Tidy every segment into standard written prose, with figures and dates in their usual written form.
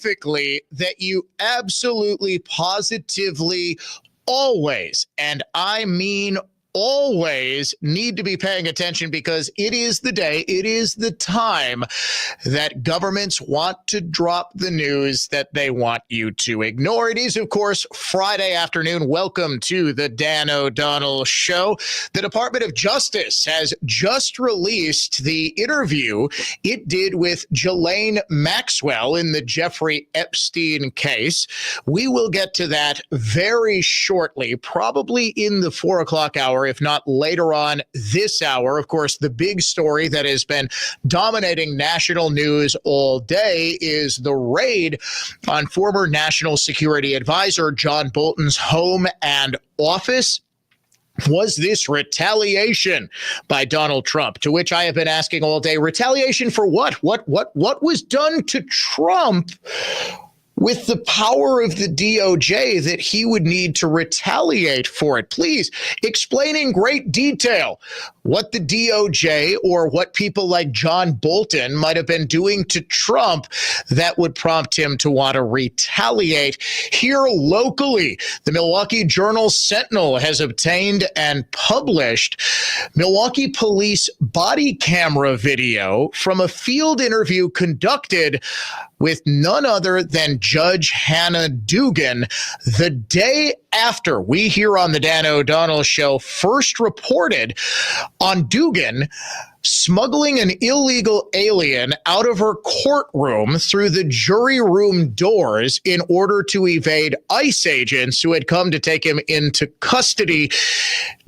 that you absolutely, positively, always, and I mean always, need to be paying attention, because it is the day, it is the time that governments want to drop the news that they want you to ignore. It is, of course, Friday afternoon. Welcome to the Dan O'Donnell Show. The Department of Justice has just released the interview it did with Ghislaine Maxwell in the Jeffrey Epstein case. We will get to that very shortly, probably in the 4 o'clock hour, if not later on this hour. Of course, the big story that has been dominating national news all day is the raid on former National Security Advisor John Bolton's home and office. Was this retaliation by Donald Trump? To which I have been asking all day, retaliation for what? What was done to Trump with the power of the DOJ that he would need to retaliate for it? Please explain in great detail what the DOJ or what people like John Bolton might have been doing to Trump that would prompt him to want to retaliate. Here locally, the Milwaukee Journal-Sentinel has obtained and published Milwaukee police body camera video from a field interview conducted with none other than Judge Hannah Dugan the day after we here on the Dan O'Donnell Show first reported on Dugan smuggling an illegal alien out of her courtroom through the jury room doors in order to evade ICE agents who had come to take him into custody.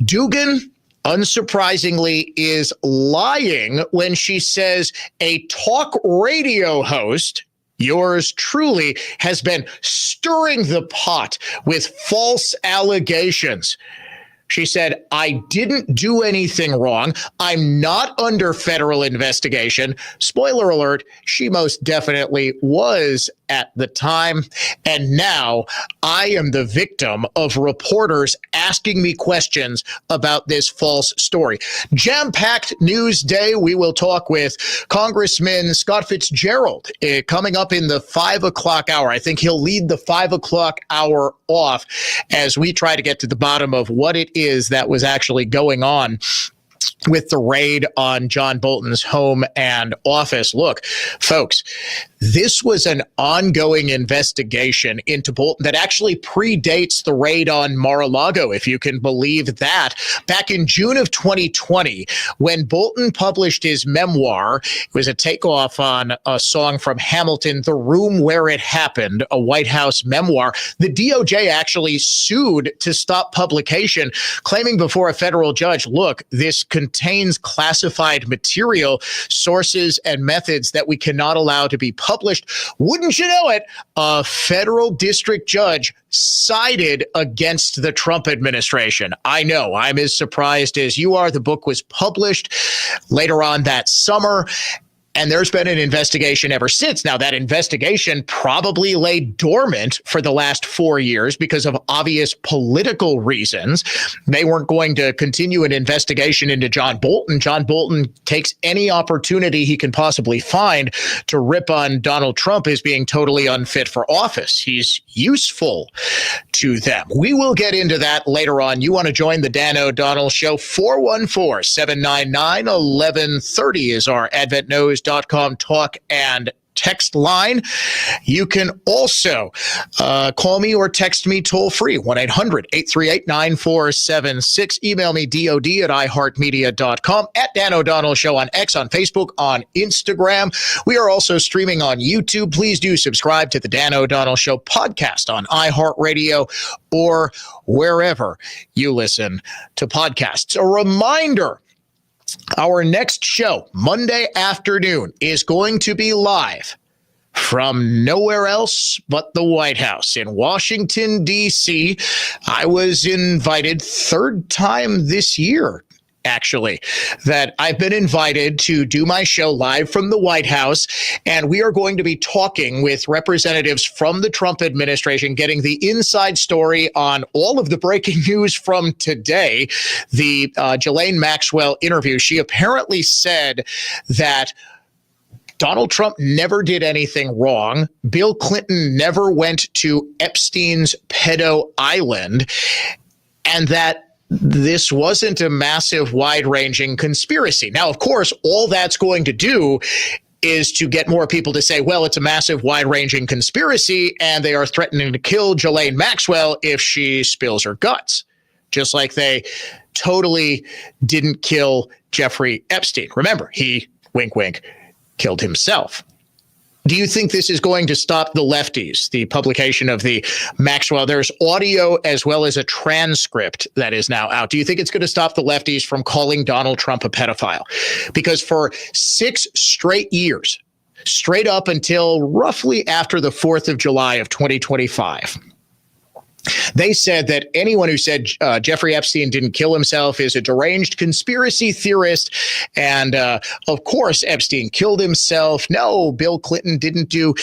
Dugan, unsurprisingly, is lying when she says a talk radio host, yours truly, has been stirring the pot with false allegations. She said, I didn't do anything wrong. I'm not under federal investigation. Spoiler alert, she most definitely was at the time. And now I am the victim of reporters asking me questions about this false story. Jam-packed news day. We will talk with Congressman Scott Fitzgerald coming up in the 5 o'clock hour. I think he'll lead the 5 o'clock hour off as we try to get to the bottom of what it is that was actually going on with the raid on John Bolton's home and office. Look, folks, this was an ongoing investigation into Bolton that actually predates the raid on Mar-a-Lago, if you can believe that. Back in June of 2020, when Bolton published his memoir, it was a takeoff on a song from Hamilton, The Room Where It Happened, a White House memoir. The DOJ actually sued to stop publication, claiming before a federal judge, look, this contains classified material, sources, and methods that we cannot allow to be published. Wouldn't you know it, a federal district judge sided against the Trump administration. I know, I'm as surprised as you are. The book was published later on that summer, and there's been an investigation ever since. Now, that investigation probably lay dormant for the last 4 years because of obvious political reasons. They weren't going to continue an investigation into John Bolton. John Bolton takes any opportunity he can possibly find to rip on Donald Trump as being totally unfit for office. He's useful to them. We will get into that later on. You want to join the Dan O'Donnell Show? 414-799-1130 is our AdventNews.com talk and text line. You can also call me or text me toll free, 1-800-838-9476. Email me, dod@iheartmedia.com, at Dan O'Donnell Show on X, on Facebook, on Instagram. We are also streaming on YouTube. Please do subscribe to the Dan O'Donnell Show podcast on iHeartRadio or wherever you listen to podcasts. A reminder, our next show, Monday afternoon, is going to be live from nowhere else but the White House in Washington, D.C. I was invited, third time this year, actually, that I've been invited to do my show live from the White House, and we are going to be talking with representatives from the Trump administration, getting the inside story on all of the breaking news from today. The Ghislaine Maxwell interview, she apparently said that Donald Trump never did anything wrong. Bill Clinton never went to Epstein's pedo island, and that this wasn't a massive, wide-ranging conspiracy. Now, of course, all that's going to do is to get more people to say, well, it's a massive, wide-ranging conspiracy, and they are threatening to kill Ghislaine Maxwell if she spills her guts, just like they totally didn't kill Jeffrey Epstein. Remember, he, wink, wink, killed himself. Do you think this is going to stop the lefties, the publication of the Maxwell? There's audio as well as a transcript that is now out. Do you think it's going to stop the lefties from calling Donald Trump a pedophile? Because for 6 straight years, straight up until roughly after the 4th of July of 2025, they said that anyone who said Jeffrey Epstein didn't kill himself is a deranged conspiracy theorist. And of course, Epstein killed himself. No, Bill Clinton didn't do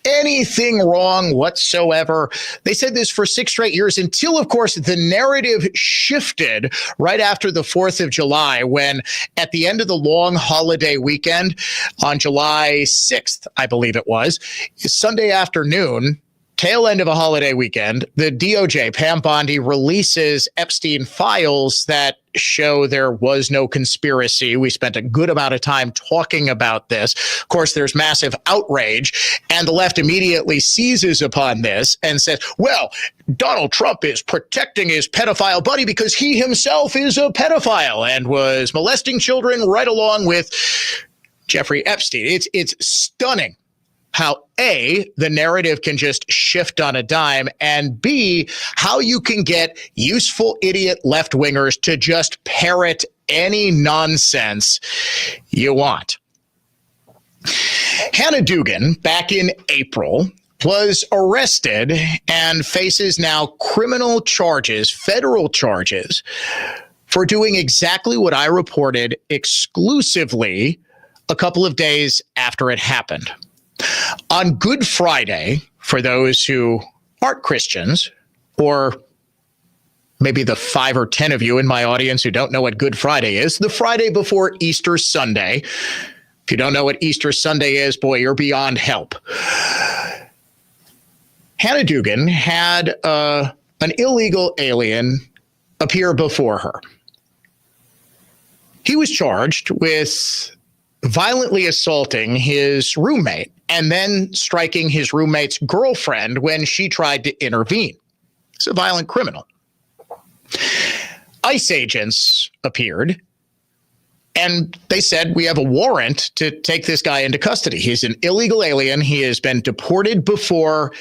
anything wrong whatsoever. They said this for 6 straight years until, of course, the narrative shifted right after the 4th of July, when at the end of the long holiday weekend on July 6th, I believe it was, Sunday afternoon, tail end of a holiday weekend, the DOJ, Pam Bondi, releases Epstein files that show there was no conspiracy. We spent a good amount of time talking about this. Of course, there's massive outrage, and the left immediately seizes upon this and says, well, Donald Trump is protecting his pedophile buddy because he himself is a pedophile and was molesting children right along with Jeffrey Epstein. It's stunning how A, the narrative can just shift on a dime, and B, how you can get useful idiot left-wingers to just parrot any nonsense you want. Hannah Dugan, back in April, was arrested and faces now criminal charges, federal charges, for doing exactly what I reported exclusively a couple of days after it happened. On Good Friday, for those who aren't Christians, or maybe the 5 or 10 of you in my audience who don't know what Good Friday is, the Friday before Easter Sunday. If you don't know what Easter Sunday is, boy, you're beyond help. Hannah Dugan had an illegal alien appear before her. He was charged with violently assaulting his roommate and then striking his roommate's girlfriend when she tried to intervene. He's a violent criminal. ICE agents appeared, and they said, we have a warrant to take this guy into custody. He's an illegal alien. He has been deported before.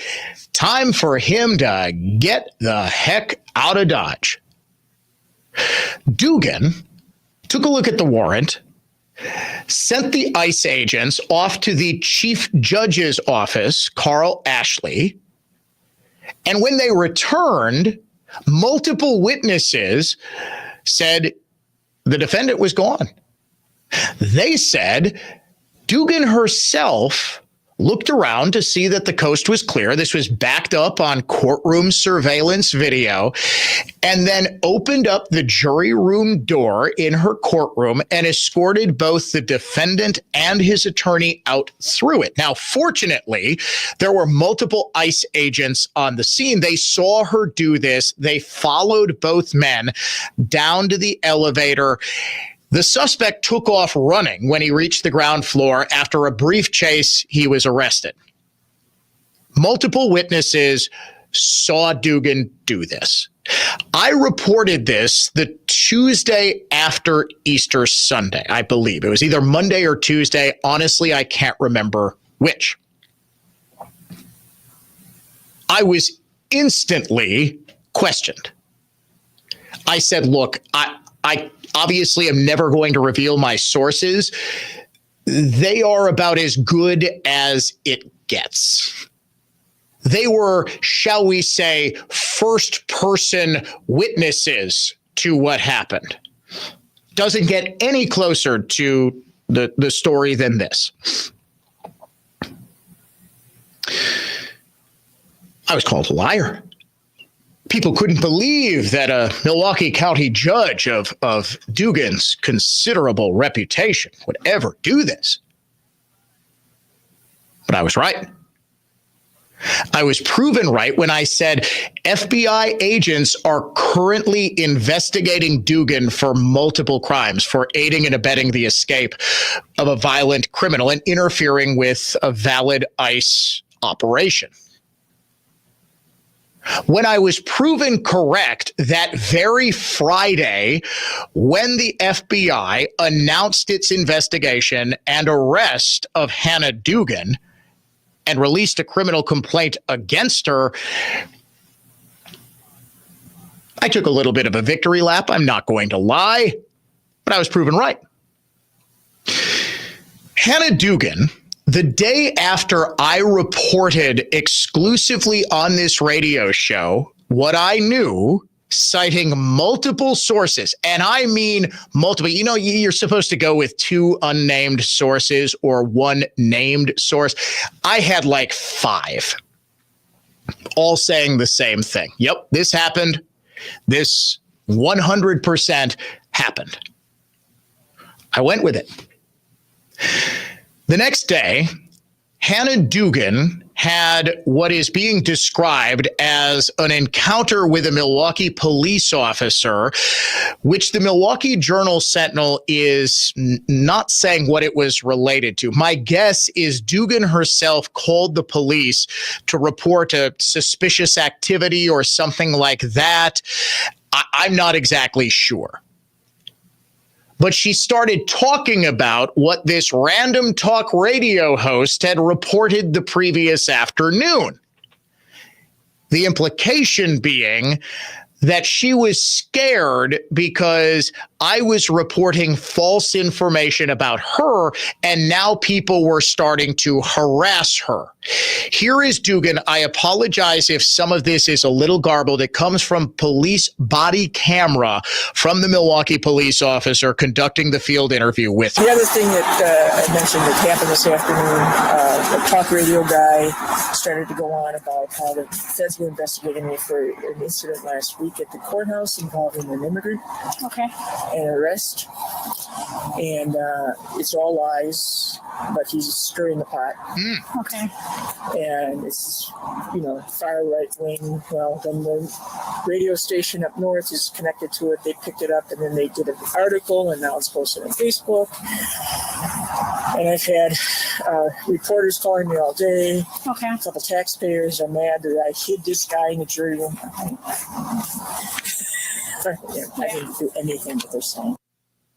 Time for him to get the heck out of Dodge. Dugan took a look at the warrant, sent the ICE agents off to the chief judge's office, Carl Ashley, and when they returned, multiple witnesses said the defendant was gone. They said Dugan herself looked around to see that the coast was clear. This was backed up on courtroom surveillance video, and then opened up the jury room door in her courtroom and escorted both the defendant and his attorney out through it. Now, fortunately, there were multiple ICE agents on the scene. They saw her do this. They followed both men down to the elevator. The suspect took off running when he reached the ground floor. After a brief chase, he was arrested. Multiple witnesses saw Dugan do this. I reported this the Tuesday after Easter Sunday, I believe. It was either Monday or Tuesday. Honestly, I can't remember which. I was instantly questioned. I said, look, I obviously am never going to reveal my sources. They are about as good as it gets. They were, shall we say, first-person witnesses to what happened. Doesn't get any closer to the story than this. I was called a liar. People couldn't believe that a Milwaukee County judge of Dugan's considerable reputation would ever do this. But I was right. I was proven right when I said FBI agents are currently investigating Dugan for multiple crimes, for aiding and abetting the escape of a violent criminal and interfering with a valid ICE operation. When I was proven correct that very Friday, when the FBI announced its investigation and arrest of Hannah Dugan and released a criminal complaint against her, I took a little bit of a victory lap. I'm not going to lie, but I was proven right. Hannah Dugan, the day after I reported exclusively on this radio show what I knew, citing multiple sources, and I mean multiple. You know, you're supposed to go with 2 unnamed sources or 1 named source. I had like 5, all saying the same thing. Yep, this happened. This 100% happened. I went with it. The next day, Hannah Dugan had what is being described as an encounter with a Milwaukee police officer, which the Milwaukee Journal-Sentinel is not saying what it was related to. My guess is Dugan herself called the police to report a suspicious activity or something like that. I'm not exactly sure. But she started talking about what this random talk radio host had reported the previous afternoon. The implication being that she was scared because I was reporting false information about her, and now people were starting to harass her. Here is Dugan. I apologize if some of this is a little garbled. It comes from police body camera from the Milwaukee police officer conducting the field interview with her. The other thing that I mentioned that happened this afternoon, the talk radio guy started to go on about how the feds were investigating me for an incident last week at the courthouse involving an immigrant. Okay. An arrest. And it's all lies, but he's stirring the pot. Okay. And it's, you know, far right wing. Well, then the radio station up north is connected to it. They picked it up and then they did an article, and now it's posted on Facebook. And I've had reporters calling me all day. Okay. A couple taxpayers are mad that I hid this guy in the jury room. I didn't do anything that they're saying.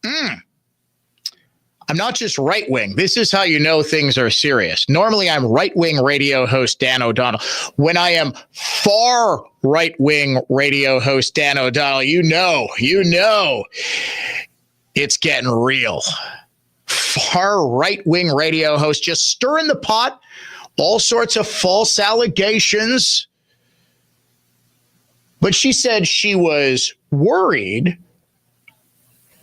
I'm not just right-wing. This is how you know things are serious. Normally, I'm right-wing radio host Dan O'Donnell. When I am far right-wing radio host Dan O'Donnell, you know, it's getting real. Far right-wing radio host just stirring the pot, all sorts of false allegations. But she said she was worried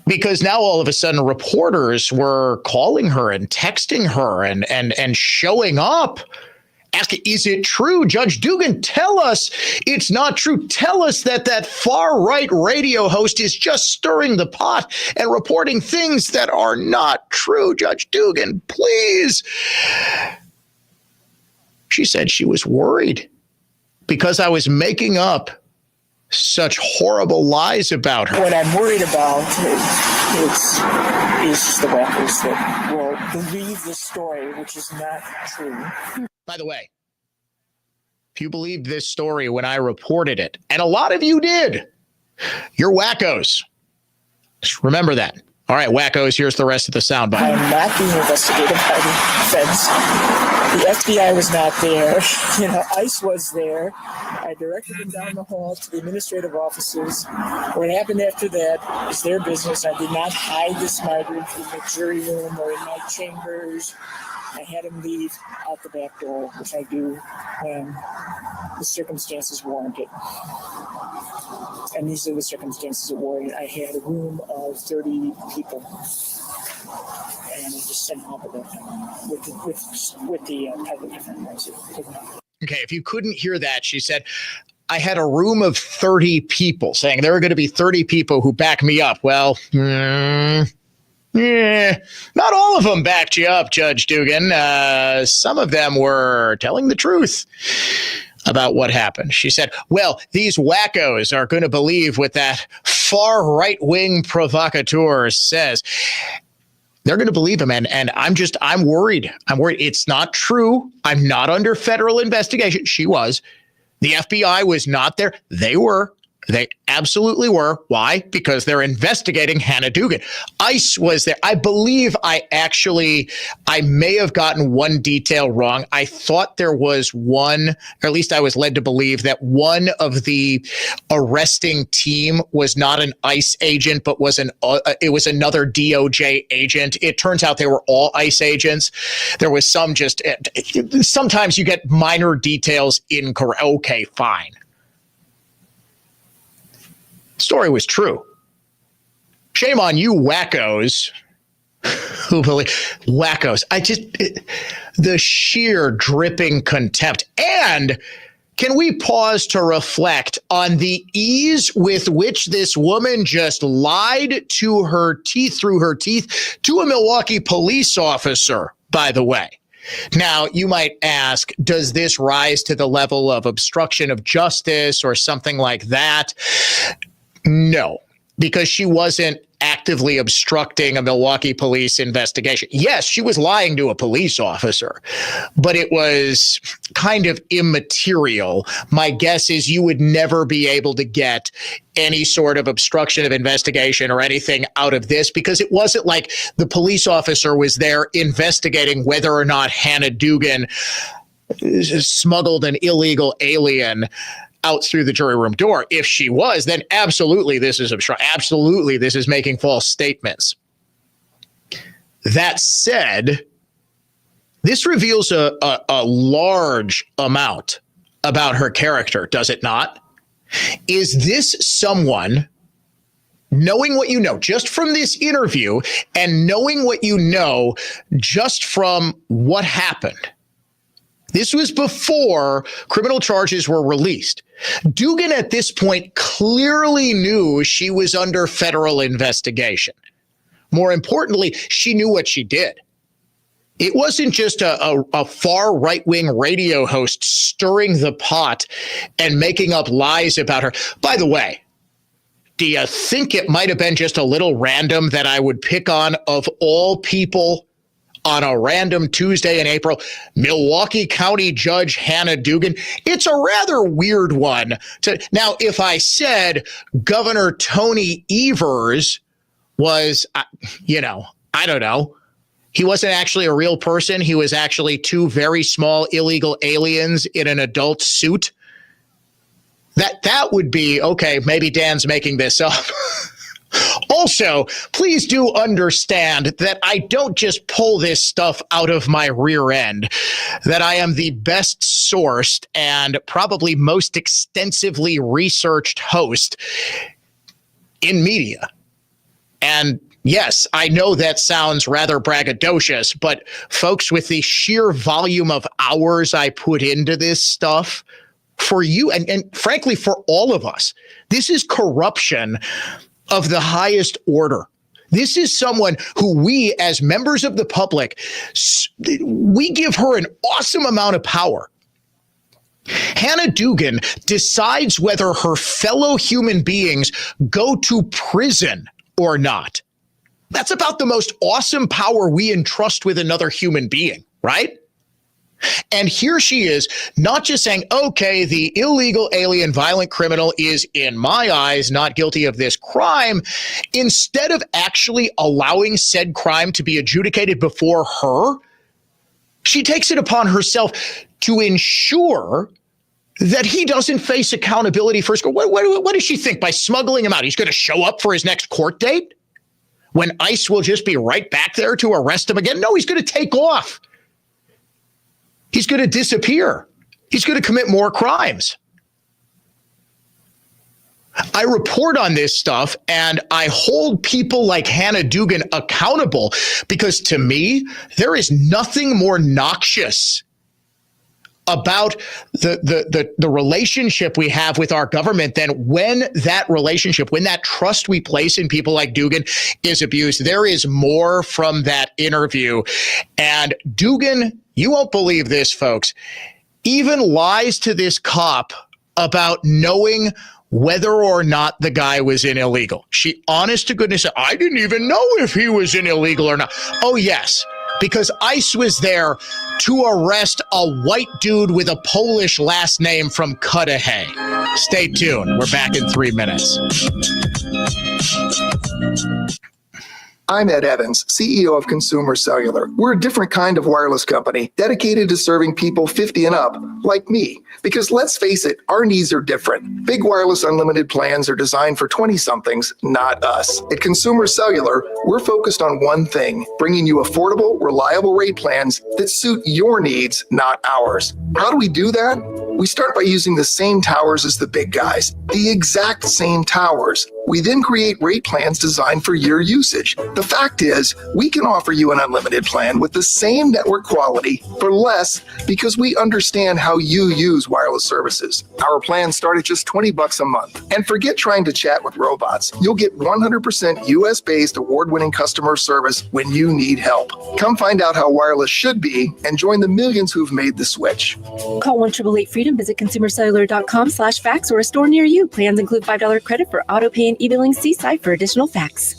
because now all of a sudden reporters were calling her and texting her and showing up, asking, is it true? Judge Dugan, tell us it's not true. Tell us that far right radio host is just stirring the pot and reporting things that are not true. Judge Dugan, please. She said she was worried because I was making up such horrible lies about her. What I'm worried about is the wackos that will believe this story, which is not true. By the way, if you believed this story when I reported it, and a lot of you did, you're wackos. Just remember that. All right, wackos, here's the rest of the soundbite. I'm not being investigated by the feds. The FBI was not there. You know, ICE was there. I directed them down the hall to the administrative offices. What happened after that is their business. I did not hide this migrant in the jury room or in my chambers. I had him leave out the back door, which I do when the circumstances warranted. And these are the circumstances that warranted. I had a room of 30 people. And I just sent all of them with the public defenders. Okay, if you couldn't hear that, she said, I had a room of 30 people, saying there are going to be 30 people who back me up. Well, Yeah, not all of them backed you up, Judge Dugan. Some of them were telling the truth about what happened. She said, well, these wackos are going to believe what that far right-wing provocateur says. They're going to believe him. And I'm worried. I'm worried. It's not true. I'm not under federal investigation. She was. The FBI was not there. They were. They absolutely were. Why? Because they're investigating Hannah Dugan. ICE was there. I believe I may have gotten one detail wrong. I thought there was one, or at least I was led to believe that one of the arresting team was not an ICE agent, but it was another DOJ agent. It turns out they were all ICE agents. There was sometimes you get minor details incorrect. Okay, fine. Story was true. Shame on you wackos who believe wackos. The sheer dripping contempt. And can we pause to reflect on the ease with which this woman just lied to her teeth, through her teeth, to a Milwaukee police officer, by the way? Now, you might ask, does this rise to the level of obstruction of justice or something like that? No, because she wasn't actively obstructing a Milwaukee police investigation. Yes, she was lying to a police officer, but it was kind of immaterial. My guess is you would never be able to get any sort of obstruction of investigation or anything out of this, because it wasn't like the police officer was there investigating whether or not Hannah Dugan smuggled an illegal alien out through the jury room door. If she was, then absolutely this is obstruction. Absolutely this is making false statements. That said, this reveals a large amount about her character, does it not? Is this someone, knowing what you know just from this interview and knowing what you know just from what happened? This was before criminal charges were released. Dugan at this point clearly knew she was under federal investigation. More importantly, she knew what she did. It wasn't just a far right-wing radio host stirring the pot and making up lies about her. By the way, do you think it might have been just a little random that I would pick on, of all people, on a random Tuesday in April, Milwaukee County Judge Hannah Dugan? It's a rather weird one. Now, if I said Governor Tony Evers was, I don't know, he wasn't actually a real person. He was actually two very small illegal aliens in an adult suit. That would be, okay, maybe Dan's making this up. Also, please do understand that I don't just pull this stuff out of my rear end, that I am the best sourced and probably most extensively researched host in media. And yes, I know that sounds rather braggadocious, but folks, with the sheer volume of hours I put into this stuff, for you and frankly for all of us, this is corruption of the highest order. This is someone who we, as members of the public, we give her an awesome amount of power. Hannah Dugan decides whether her fellow human beings go to prison or not. That's about the most awesome power we entrust with another human being, right? And here she is, not just saying, okay, the illegal alien violent criminal is, in my eyes, not guilty of this crime. Instead of actually allowing said crime to be adjudicated before her, she takes it upon herself to ensure that he doesn't face accountability for his crime. What does she think? By smuggling him out, he's going to show up for his next court date when ICE will just be right back there to arrest him again? No, he's going to take off. He's going to disappear. He's going to commit more crimes. I report on this stuff and I hold people like Hannah Dugan accountable, because to me, there is nothing more noxious about the relationship we have with our government, then when that relationship, when that trust we place in people like Dugan is abused, there is more from that interview. And Dugan, you won't believe this, folks, even lies to this cop about knowing whether or not the guy was in illegal. She, honest to goodness, I didn't even know if he was in illegal or not. Oh, yes, because ICE was there to arrest a white dude with a Polish last name from Cudahy. Stay tuned. We're back in 3 minutes. I'm Ed Evans, CEO of Consumer Cellular. We're a different kind of wireless company dedicated to serving people 50 and up, like me. Because let's face it, our needs are different. Big wireless unlimited plans are designed for 20-somethings, not us. At Consumer Cellular, we're focused on one thing, bringing you affordable, reliable rate plans that suit your needs, not ours. How do we do that? We start by using the same towers as the big guys, the exact same towers. We then create rate plans designed for your usage. The fact is, we can offer you an unlimited plan with the same network quality for less because we understand how you use wireless services. Our plans start at just $20 a month. And forget trying to chat with robots. You'll get 100% US-based award-winning customer service when you need help. Come find out how wireless should be and join the millions who've made the switch. Call 1-888-FREEDOM, visit consumercellular.com/fax or a store near you. Plans include $5 credit for auto pay and e-billing. See site for additional facts.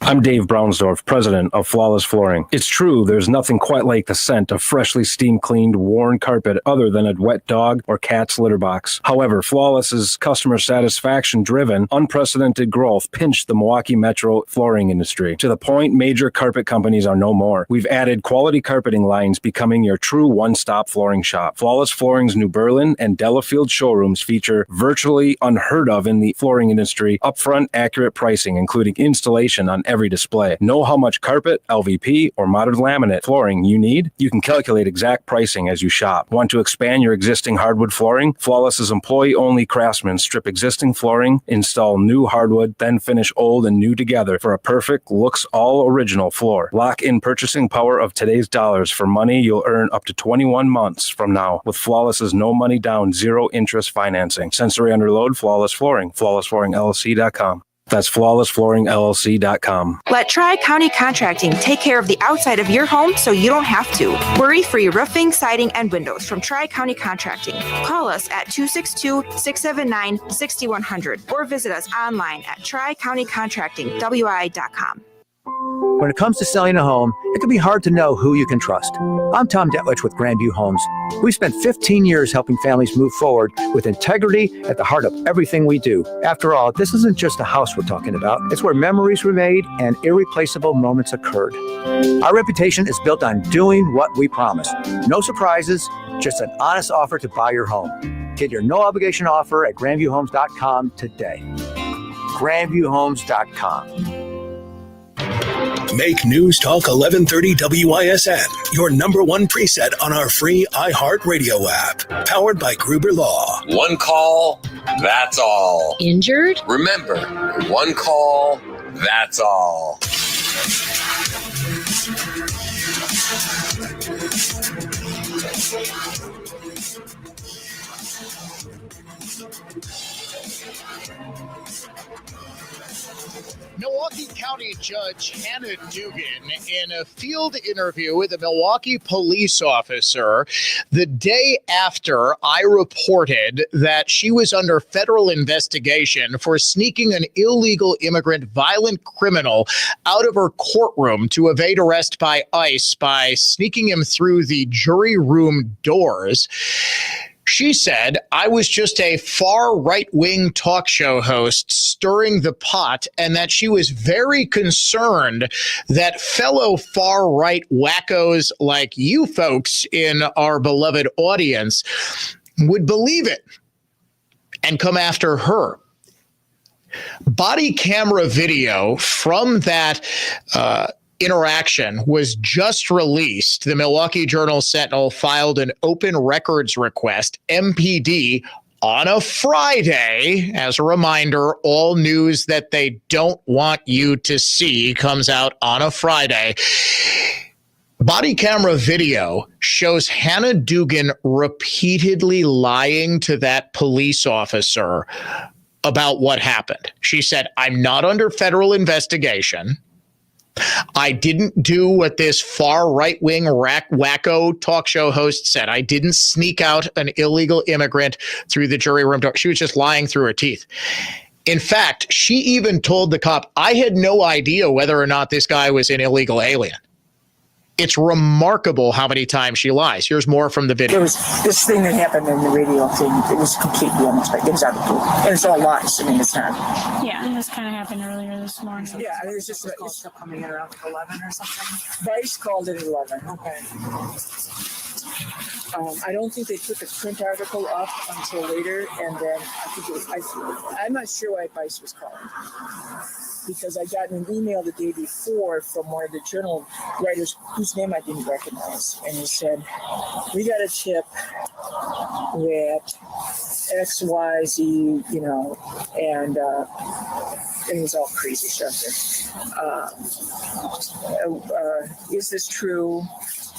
I'm Dave Brownsdorf, president of Flawless Flooring. It's true, there's nothing quite like the scent of freshly steam-cleaned, worn carpet other than a wet dog or cat's litter box. However, Flawless's customer satisfaction-driven, unprecedented growth pinched the Milwaukee metro flooring industry to the point major carpet companies are no more. We've added quality carpeting lines, becoming your true one-stop flooring shop. Flawless Flooring's New Berlin and Delafield showrooms feature virtually unheard of in the flooring industry, upfront, accurate pricing, including installation on every display. Know how much carpet, LVP, or modded laminate flooring you need? You can calculate exact pricing as you shop. Want to expand your existing hardwood flooring? Flawless's employee-only craftsmen strip existing flooring, install new hardwood, then finish old and new together for a perfect, looks all original floor. Lock in purchasing power of today's dollars for money you'll earn up to 21 months from now with Flawless's no money down, zero interest financing. Sensory underload, Flawless Flooring, flawlessflooringllc.com. That's flawlessflooringllc.com. Let Tri-County Contracting take care of the outside of your home so you don't have to. Worry-free roofing, siding, and windows from Tri-County Contracting. Call us at 262-679-6100 or visit us online at tricountycontractingwi.com. When it comes to selling a home, it can be hard to know who you can trust. I'm Tom Detwich with Grandview Homes. We've spent 15 years helping families move forward with integrity at the heart of everything we do. After all, this isn't just a house we're talking about. It's where memories were made and irreplaceable moments occurred. Our reputation is built on doing what we promise. No surprises, just an honest offer to buy your home. Get your no-obligation offer at grandviewhomes.com today. grandviewhomes.com. Make News Talk 1130 WISN your number one preset on our free iHeartRadio app. Powered by Gruber Law. One call, that's all. Injured? Remember, one call, that's all. Milwaukee County Judge Hannah Dugan, in a field interview with a Milwaukee police officer the day after I reported that she was under federal investigation for sneaking an illegal immigrant violent criminal out of her courtroom to evade arrest by ICE by sneaking him through the jury room doors. She said I was just a far right-wing talk show host stirring the pot, and that she was very concerned that fellow far-right wackos like you folks in our beloved audience would believe it and come after her. Body camera video from that interaction was just released. The Milwaukee Journal-Sentinel filed an open records request, MPD, on a Friday. As a reminder, all news that they don't want you to see comes out on a Friday. Body camera video shows Hannah Dugan repeatedly lying to that police officer about what happened. She said, "I'm not under federal investigation. I didn't do what this far right-wing wacko talk show host said. I didn't sneak out an illegal immigrant through the jury room door." She was just lying through her teeth. In fact, she even told the cop, "I had no idea whether or not this guy was an illegal alien." It's remarkable how many times she lies. Here's more from the video. There was this thing that happened in the radio thing. It was completely unexpected. It was out of the blue. And it's all lies. I mean, it's not. Yeah, this kind of happened earlier this morning. Yeah, it was just it's coming in around 11 or something. Vice called it 11. Okay. I don't think they put the print article up until later, and then I think it was. I'm not sure why Vice was calling, because I got an email the day before from one of the journal writers whose name I didn't recognize, and he said, "We got a tip with XYZ, you know," and it was all crazy stuff. Is this true?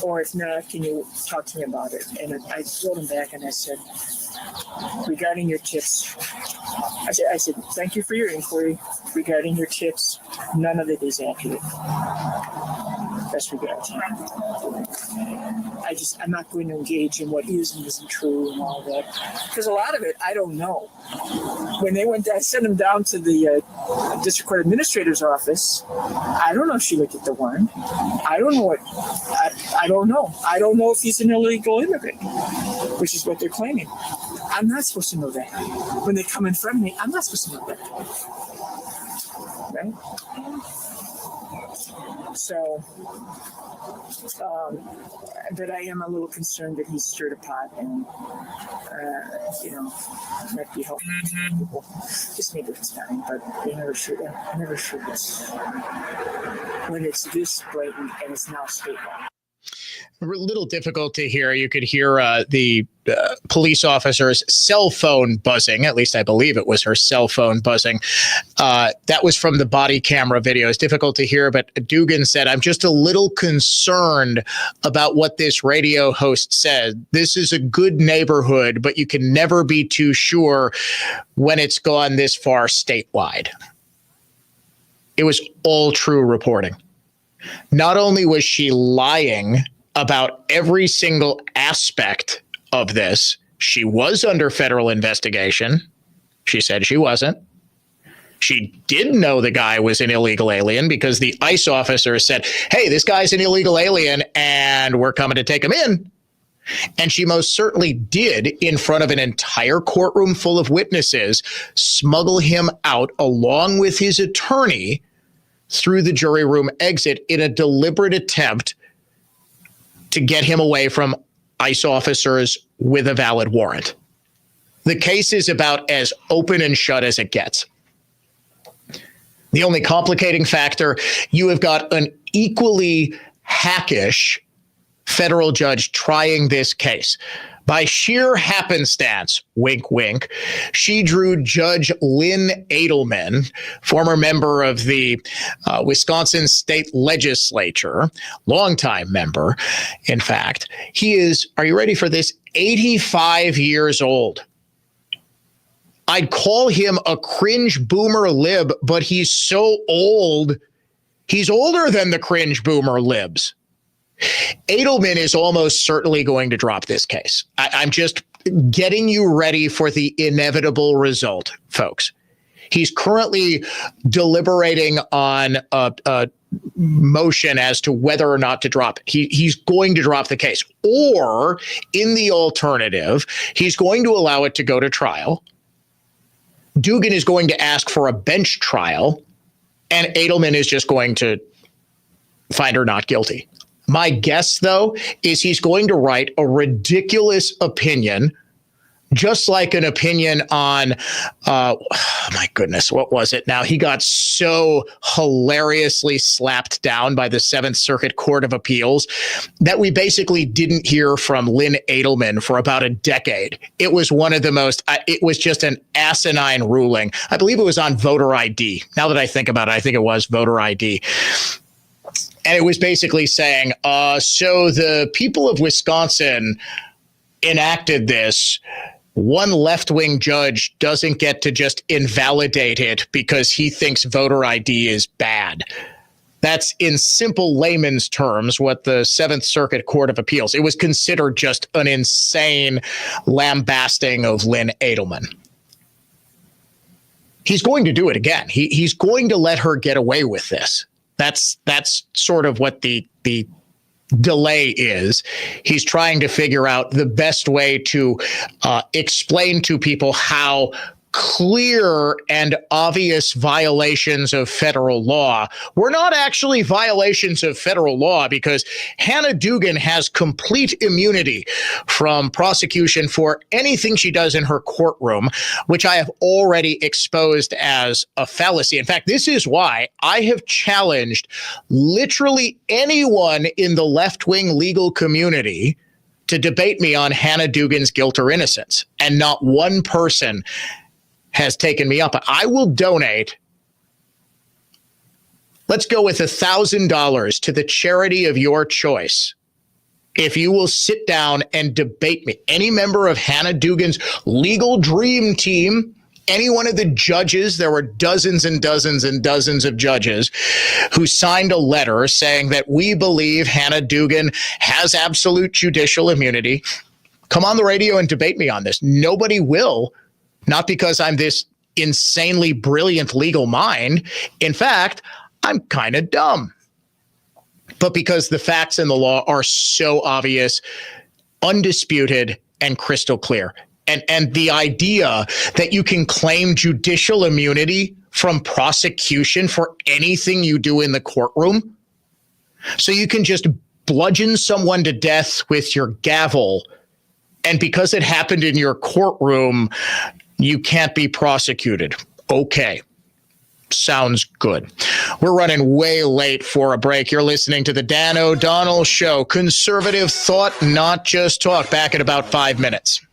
Or if not, can you talk to me about it? And I wrote him back and I said, regarding your tips, I said, thank you for your inquiry. Regarding your tips, none of it is accurate. Best regards. I'm not going to engage in what is and isn't true and all that. Because a lot of it, I don't know. When they went, I sent them down to the district court administrator's office. I don't know if she looked at the warrant. I don't know what, I don't know. I don't know if he's an illegal immigrant, which is what they're claiming. I'm not supposed to know that. When they come in front of me, I'm not supposed to know that. Right? So, but I am a little concerned that he's stirred a pot and, might be helping people. Just maybe it's time, but they never should. I never should this. When it's this blatant and it's now statewide. A little difficult to hear. You could hear the police officer's cell phone buzzing. At least I believe it was her cell phone buzzing. That was from the body camera video. It's difficult to hear, but Dugan said, "I'm just a little concerned about what this radio host said. This is a good neighborhood, but you can never be too sure when it's gone this far statewide." It was all true reporting. Not only was she lying about every single aspect of this, she was under federal investigation. She said she wasn't. She did know the guy was an illegal alien because the ICE officer said, "Hey, this guy's an illegal alien and we're coming to take him in." And she most certainly did, in front of an entire courtroom full of witnesses, smuggle him out along with his attorney through the jury room exit in a deliberate attempt to get him away from ICE officers with a valid warrant. The case is about as open and shut as it gets. The only complicating factor, you have got an equally hackish federal judge trying this case. By sheer happenstance, wink, wink, she drew Judge Lynn Edelman, former member of the Wisconsin state legislature, longtime member, in fact. He is, are you ready for this, 85 years old. I'd call him a cringe boomer lib, but he's so old, he's older than the cringe boomer libs. Edelman is almost certainly going to drop this case. I'm just getting you ready for the inevitable result, folks. He's currently deliberating on a motion as to whether or not to drop it. He's going to drop the case. Or, in the alternative, he's going to allow it to go to trial. Dugan is going to ask for a bench trial, and Edelman is just going to find her not guilty. My guess, though, is he's going to write a ridiculous opinion, just like an opinion on, my goodness, what was it now? He got so hilariously slapped down by the Seventh Circuit Court of Appeals that we basically didn't hear from Lynn Edelman for about a decade. It was one of the most, it was just an asinine ruling. I believe it was on voter ID. Now that I think about it, I think it was voter ID. And it was basically saying, so the people of Wisconsin enacted this. One left-wing judge doesn't get to just invalidate it because he thinks voter ID is bad. That's, in simple layman's terms, what the Seventh Circuit Court of Appeals. It was considered just an insane lambasting of Lynn Edelman. He's going to do it again. He's going to let her get away with this. That's sort of what the delay is. He's trying to figure out the best way to explain to people how clear and obvious violations of federal law were not actually violations of federal law, because Hannah Dugan has complete immunity from prosecution for anything she does in her courtroom, which I have already exposed as a fallacy. In fact, this is why I have challenged literally anyone in the left-wing legal community to debate me on Hannah Dugan's guilt or innocence, and not one person has taken me up. I will donate, let's go with $1,000 to the charity of your choice if you will sit down and debate me. Any member of Hannah Dugan's legal dream team, any one of the judges, there were dozens and dozens and dozens of judges who signed a letter saying that we believe Hannah Dugan has absolute judicial immunity. Come on the radio and debate me on this. Nobody will. Not because I'm this insanely brilliant legal mind. In fact, I'm kind of dumb. But because the facts in the law are so obvious, undisputed, and crystal clear. And the idea that you can claim judicial immunity from prosecution for anything you do in the courtroom, so you can just bludgeon someone to death with your gavel, and because it happened in your courtroom, you can't be prosecuted. Okay. Sounds good. We're running way late for a break. You're listening to the Dan O'Donnell Show. Conservative thought, not just talk. Back in about 5 minutes.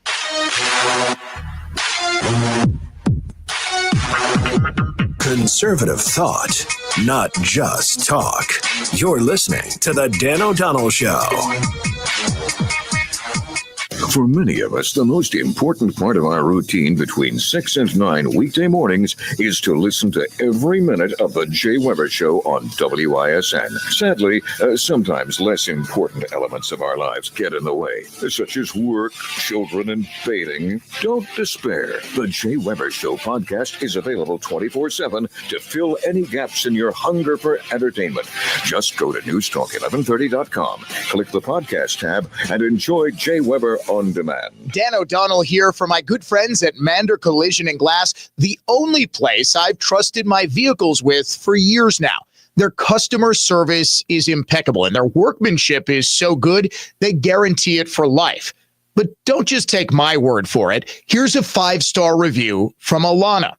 Conservative thought, not just talk. You're listening to the Dan O'Donnell Show. For many of us, the most important part of our routine between 6 and 9 weekday mornings is to listen to every minute of the Jay Weber Show on WISN. Sadly, sometimes less important elements of our lives get in the way, such as work, children, and bathing. Don't despair. The Jay Weber Show podcast is available 24/7 to fill any gaps in your hunger for entertainment. Just go to newstalk1130.com, click the podcast tab, and enjoy Jay Weber on demand. Dan O'Donnell here for my good friends at Mander Collision and Glass, the only place I've trusted my vehicles with for years now. Their customer service is impeccable, and their workmanship is so good, they guarantee it for life. But don't just take my word for it. Here's a 5-star review from Alana.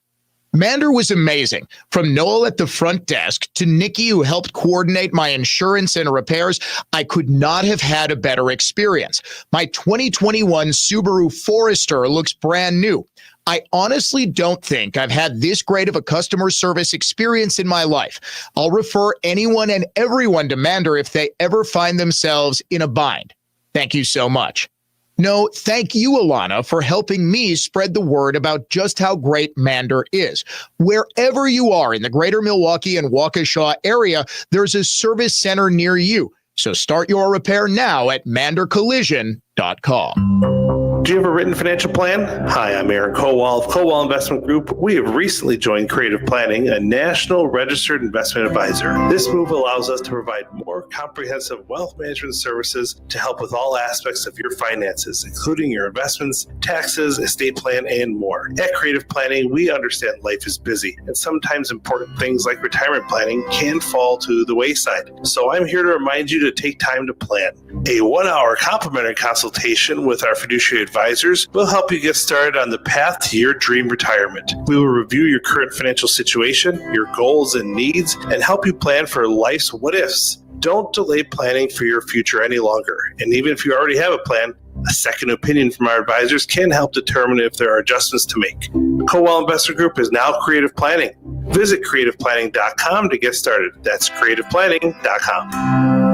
Mander was amazing. From Noel at the front desk to Nikki, who helped coordinate my insurance and repairs, I could not have had a better experience. My 2021 Subaru Forester looks brand new. I honestly don't think I've had this great of a customer service experience in my life. I'll refer anyone and everyone to Mander if they ever find themselves in a bind. Thank you so much. No, thank you, Alana, for helping me spread the word about just how great Mander is. Wherever you are in the greater Milwaukee and Waukesha area, there's a service center near you. So start your repair now at mandercollision.com. Do you have a written financial plan? Hi, I'm Aaron Kowal of Kowal Investment Group. We have recently joined Creative Planning, a national registered investment advisor. This move allows us to provide more comprehensive wealth management services to help with all aspects of your finances, including your investments, taxes, estate plan, and more. At Creative Planning, we understand life is busy, and sometimes important things like retirement planning can fall to the wayside. So I'm here to remind you to take time to plan. A 1-hour complimentary consultation with our fiduciary advisors will help you get started on the path to your dream retirement. We will review your current financial situation, your goals and needs, and help you plan for life's what-ifs. Don't delay planning for your future any longer. And even if you already have a plan, a second opinion from our advisors can help determine if there are adjustments to make. Cowell Investment Group is now Creative Planning. Visit creativeplanning.com to get started. That's creativeplanning.com.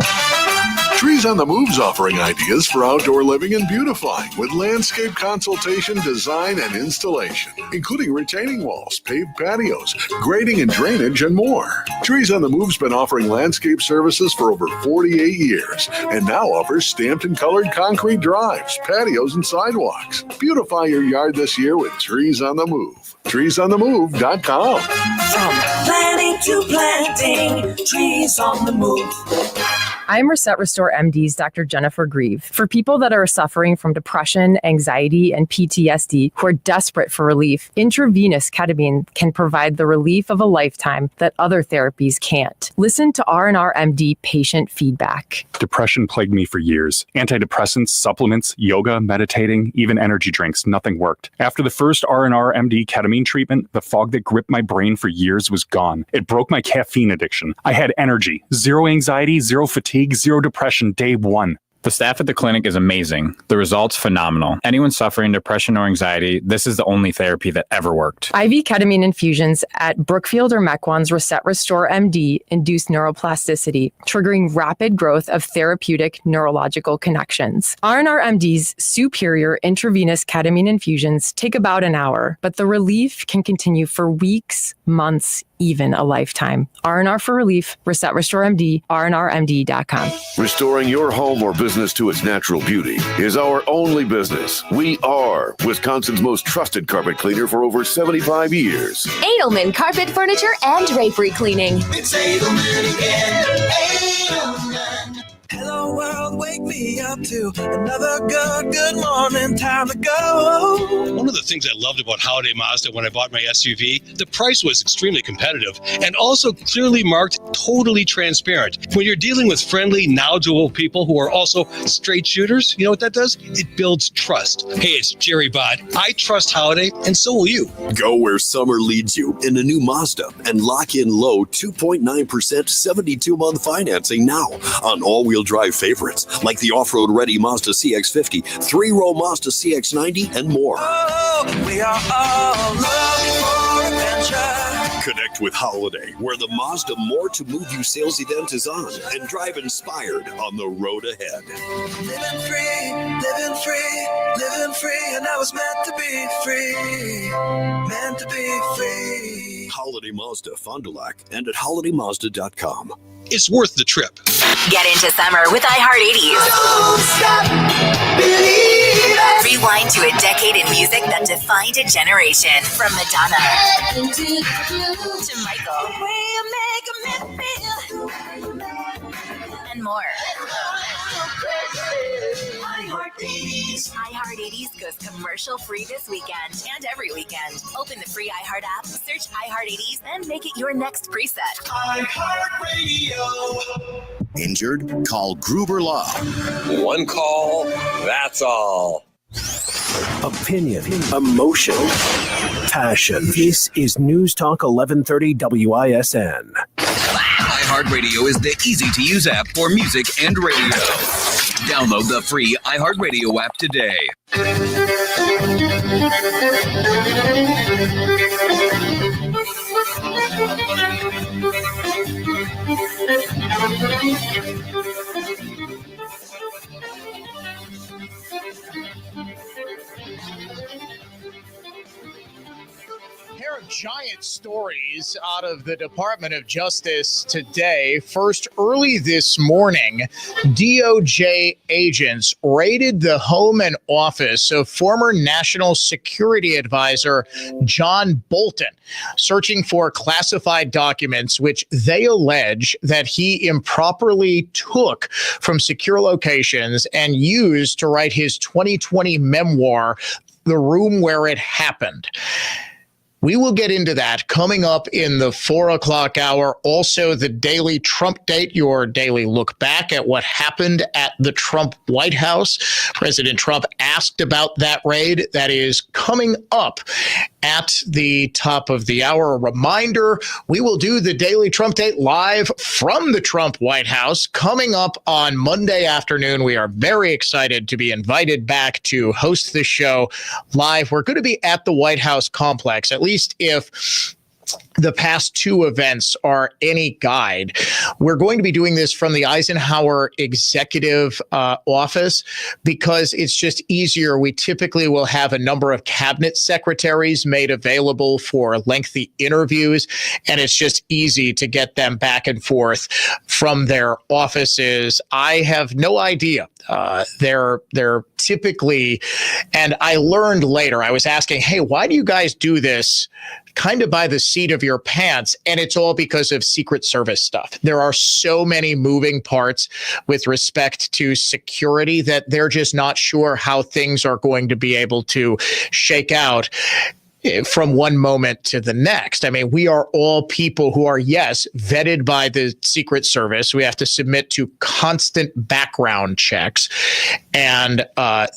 Trees on the Move's offering ideas for outdoor living and beautifying with landscape consultation, design, and installation, including retaining walls, paved patios, grading and drainage, and more. Trees on the Move's been offering landscape services for over 48 years and now offers stamped and colored concrete drives, patios, and sidewalks. Beautify your yard this year with Trees on the Move. TreesOnTheMove.com. From planning to planting, Trees on the Move. I'm Reset Restore MD's Dr. Jennifer Grieve. For people that are suffering from depression, anxiety, and PTSD who are desperate for relief, intravenous ketamine can provide the relief of a lifetime that other therapies can't. Listen to R&R MD patient feedback. Depression plagued me for years. Antidepressants, supplements, yoga, meditating, even energy drinks, nothing worked. After the first R&R MD ketamine treatment, the fog that gripped my brain for years was gone. It broke my caffeine addiction. I had energy, zero anxiety, zero fatigue, zero depression day one. The staff at the clinic is amazing. The results phenomenal. Anyone suffering depression or anxiety, this is the only therapy that ever worked. IV ketamine infusions at Brookfield or Mequon's Reset Restore MD induce neuroplasticity, triggering rapid growth of therapeutic neurological connections. R&R MD's superior intravenous ketamine infusions take about an hour, but the relief can continue for weeks, months, even a lifetime. R&R for relief, Reset Restore MD, rnrmd.com. Restoring your home or business to its natural beauty is our only business. We are Wisconsin's most trusted carpet cleaner for over 75 years. Edelman Carpet, Furniture, and Drapery Cleaning. It's Edelman again. Edelman. Hello world, wake me up to another good morning, time to go. One of the things I loved about Holiday Mazda when I bought my SUV, the price was extremely competitive and also clearly marked, totally transparent. When you're dealing with friendly, knowledgeable people who are also straight shooters, you know what that does? It builds trust. Hey, it's Jerry Bott. I trust Holiday, and so will you. Go where summer leads you in a new Mazda and lock in low 2.9% 72-month financing now on all-wheel drive favorites like the off-road ready Mazda CX-50, 3-row Mazda CX-90, and more. Oh, we are all looking for adventure. Connect with Holiday, where the Mazda More to Move You sales event is on, and drive inspired on the road ahead. Living free, and I was meant to be free, meant to be free. Holiday Mazda, Fond du Lac, and at holidaymazda.com. It's worth the trip. Get into summer with iHeart80s. Don't stop, believe it. Rewind to a decade in music that defined a generation. From Madonna to Michael. And more. iHeart80s goes commercial free this weekend and every weekend. Open the free iHeart app, search iHeart80s, and make it your next preset. iHeartRadio. Injured? Call Gruber Law. One call, that's all. Opinion, emotion, passion. This is News Talk 1130 WISN. iHeartRadio is the easy-to-use app for music and radio. Download the free iHeartRadio app today. Pair of giant stories out of the Department of Justice today. First, early this morning, DOJ agents raided the home and office of former National Security Advisor John Bolton, searching for classified documents which they allege that he improperly took from secure locations and used to write his 2020 memoir, The Room Where It Happened. We will get into that coming up in the 4 o'clock hour. Also, the daily Trump date, your daily look back at what happened at the Trump White House. President Trump asked about that raid. That is coming up. at the top of the hour. A reminder, we will do the Daily Trump Date live from the Trump White House coming up on Monday afternoon. We are very excited to be invited back to host the show live. We're going to be at the White House complex, at least if the past two events are any guide. We're going to be doing this from the Eisenhower Executive Office because it's just easier. We typically will have a number of cabinet secretaries made available for lengthy interviews, and it's just easy to get them back and forth from their offices. I have no idea. They're typically, and I learned later, I was asking, hey, why do you guys do this kind of by the seat of your pants? And it's all because of Secret Service stuff. There are so many moving parts with respect to security that they're just not sure how things are going to be able to shake out from one moment to the next. I mean, we are all people who are, yes, vetted by the Secret Service. We have to submit to constant background checks. And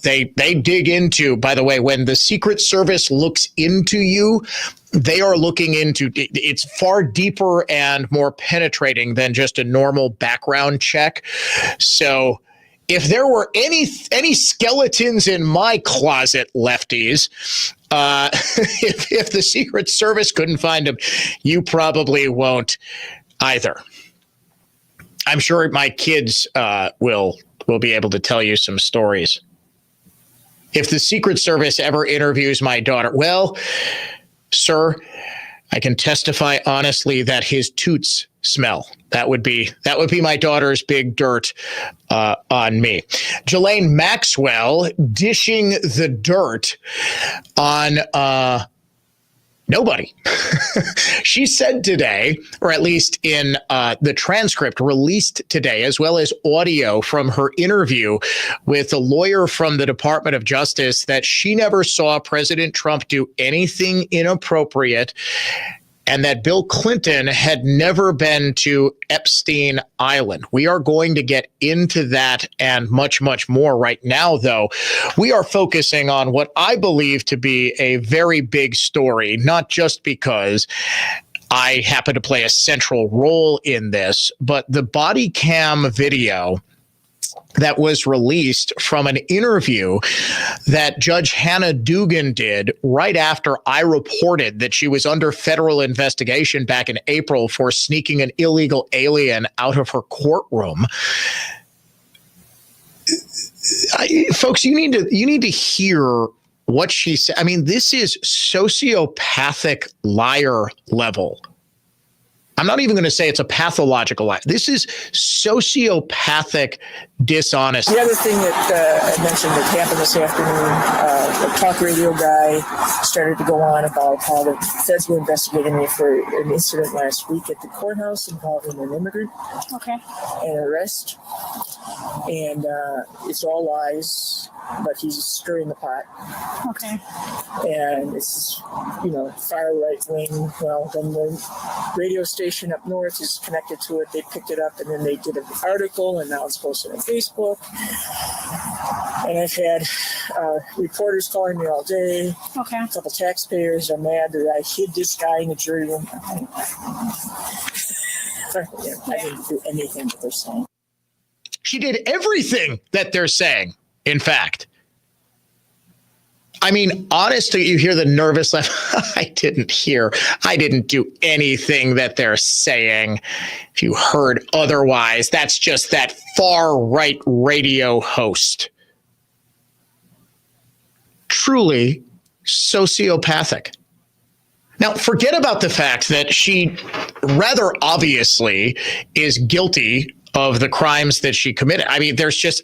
they dig into, by the way, when the Secret Service looks into you, they are looking into, it's far deeper and more penetrating than just a normal background check. So if there were any skeletons in my closet, lefties, if the Secret Service couldn't find them, you probably won't either. I'm sure my kids will be able to tell you some stories. If the Secret Service ever interviews my daughter, well, sir, I can testify honestly that his toots smell. That would be my daughter's big dirt on me. Ghislaine Maxwell dishing the dirt on nobody. She said today, or at least in the transcript released today, as well as audio from her interview with a lawyer from the Department of Justice, that she never saw President Trump do anything inappropriate, and that Bill Clinton had never been to Epstein Island. We are going to get into that and much, much more. Right now, though, we are focusing on what I believe to be a very big story, not just because I happen to play a central role in this, but the body cam video that was released from an interview that Judge Hannah Dugan did right after I reported that she was under federal investigation back in April for sneaking an illegal alien out of her courtroom. Folks, you need to hear what she said. I mean, this is sociopathic liar level. I'm not even going to say it's a pathological lie. This is sociopathic dishonesty. The other thing that I mentioned that happened this afternoon, the talk radio guy started to go on about how the feds were investigating me for an incident last week at the courthouse involving an immigrant. Okay. An arrest. And it's all lies, but he's stirring the pot. Okay. And it's, far right wing. Well, then the radio station up north is connected to it. They picked it up and then they did an article, and now it's posted on Facebook. And I've had reporters calling me all day. Okay. A couple taxpayers are mad that I hid this guy in the jury room. I didn't do anything that they're saying. She did everything that they're saying, in fact. I mean, honestly, you hear the nervous laugh. I didn't do anything that they're saying. If you heard otherwise, that's just that far right radio host. Truly sociopathic. Now, forget about the fact that she rather obviously is guilty of the crimes that she committed. I mean, there's just...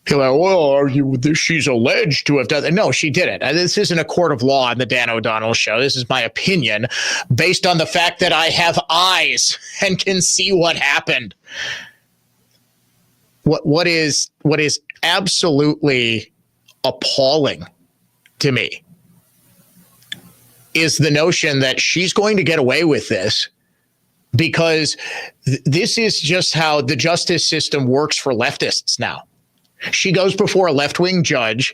People are like, well, she's alleged to have done that. No, she didn't. This isn't a court of law on the Dan O'Donnell Show. This is my opinion based on the fact that I have eyes and can see what happened. What is absolutely appalling to me is the notion that she's going to get away with this because this is just how the justice system works for leftists now. She goes before a left-wing judge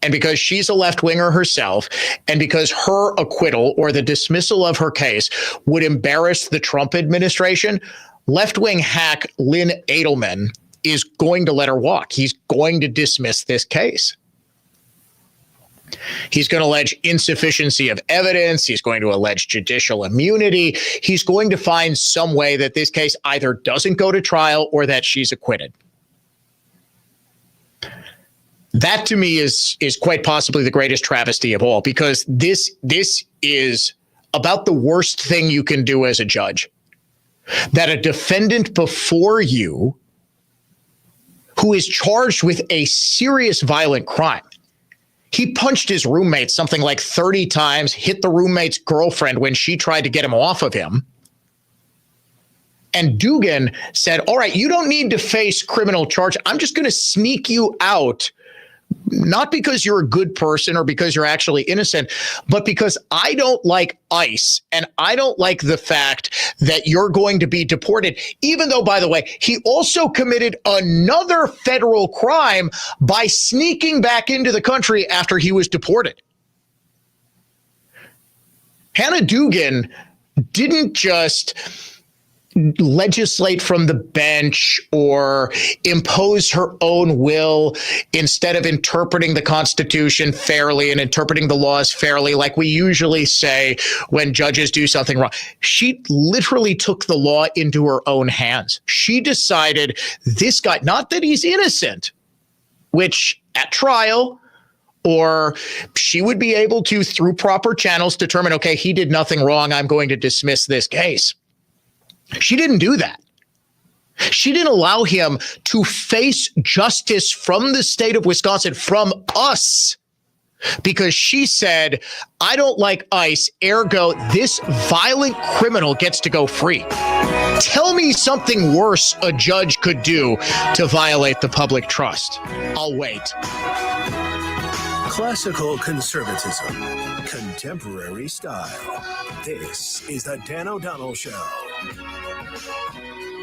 and because she's a left-winger herself, and because her acquittal or the dismissal of her case would embarrass the Trump administration, left-wing hack Lynn Edelman is going to let her walk. He's going to dismiss this case. He's going to allege insufficiency of evidence. He's going to allege judicial immunity. He's going to find some way that this case either doesn't go to trial or that she's acquitted. That to me is quite possibly the greatest travesty of all, because this is about the worst thing you can do as a judge. That a defendant before you who is charged with a serious violent crime, he punched his roommate something like 30 times, hit the roommate's girlfriend when she tried to get him off of him. And Dugan said, all right, you don't need to face criminal charge. I'm just going to sneak you out, not because you're a good person or because you're actually innocent, but because I don't like ICE and I don't like the fact that you're going to be deported, even though, by the way, he also committed another federal crime by sneaking back into the country after he was deported. Hannah Dugan didn't just legislate from the bench or impose her own will instead of interpreting the Constitution fairly and interpreting the laws fairly, like we usually say when judges do something wrong. She literally took the law into her own hands. She decided this guy, not that he's innocent, which at trial, or she would be able to, through proper channels, determine, okay, he did nothing wrong, I'm going to dismiss this case. She didn't do that. She didn't allow him to face justice from the state of Wisconsin, from us, because she said, I don't like ICE, ergo, this violent criminal gets to go free. Tell me something worse a judge could do to violate the public trust. I'll wait. Classical conservatism, contemporary style. This is the Dan O'Donnell Show.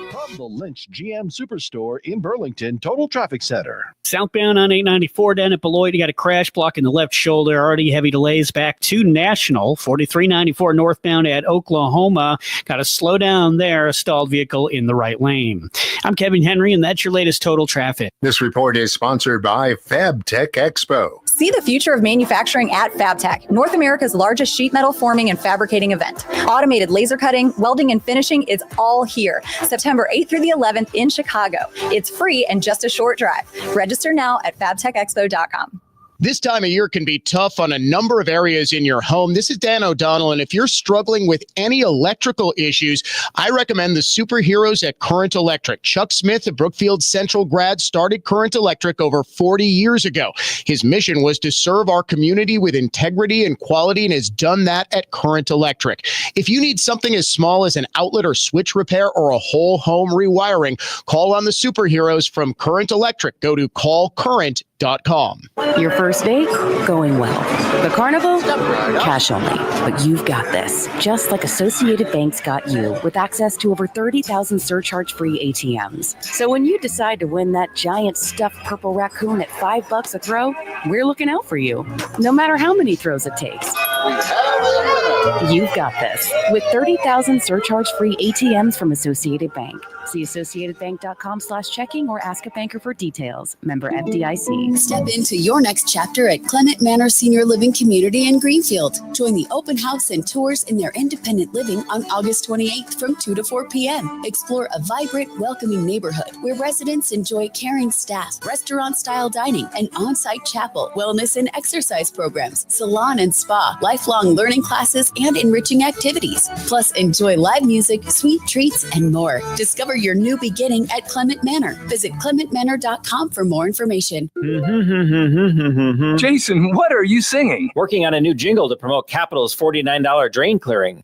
From the Lynch GM Superstore in Burlington Total Traffic Center. Southbound on 894 down at Beloit, you got a crash blocking the left shoulder. Already heavy delays back to National. 4394 northbound at Oklahoma. Got to slow down there. A stalled vehicle in the right lane. I'm Kevin Henry, and that's your latest Total Traffic. This report is sponsored by FabTech Expo. See the future of manufacturing at FabTech, North America's largest sheet metal forming and fabricating event. Automated laser cutting, welding, and finishing is all here. September 8th through the 11th in Chicago. It's free and just a short drive. Register now at fabtechexpo.com. This time of year can be tough on a number of areas in your home. This is Dan O'Donnell, and if you're struggling with any electrical issues, I recommend the superheroes at Current Electric. Chuck Smith, a Brookfield Central grad, started Current Electric over 40 years ago. His mission was to serve our community with integrity and quality, and has done that at Current Electric. If you need something as small as an outlet or switch repair or a whole home rewiring, call on the superheroes from Current Electric. Go to callcurrent.com. Your first date? Going well. The carnival? Cash only. But you've got this. Just like Associated Bank's got you, with access to over 30,000 surcharge-free ATMs. So when you decide to win that giant stuffed purple raccoon at $5 a throw, we're looking out for you. No matter how many throws it takes. You've got this. With 30,000 surcharge-free ATMs from Associated Bank. See associatedbank.com/checking or ask a banker for details. Member FDIC. Step into your next chapter at Clement Manor Senior Living Community in Greenfield. Join the open house and tours in their independent living on August 28th from 2 to 4 p.m. Explore a vibrant, welcoming neighborhood where residents enjoy caring staff, restaurant-style dining, an on-site chapel, wellness and exercise programs, salon and spa, lifelong learning classes, and enriching activities. Plus, enjoy live music, sweet treats, and more. Discover your new beginning at Clement Manor. Visit clementmanor.com for more information. Jason, what are you singing? Working on a new jingle to promote Capital's $49 drain clearing.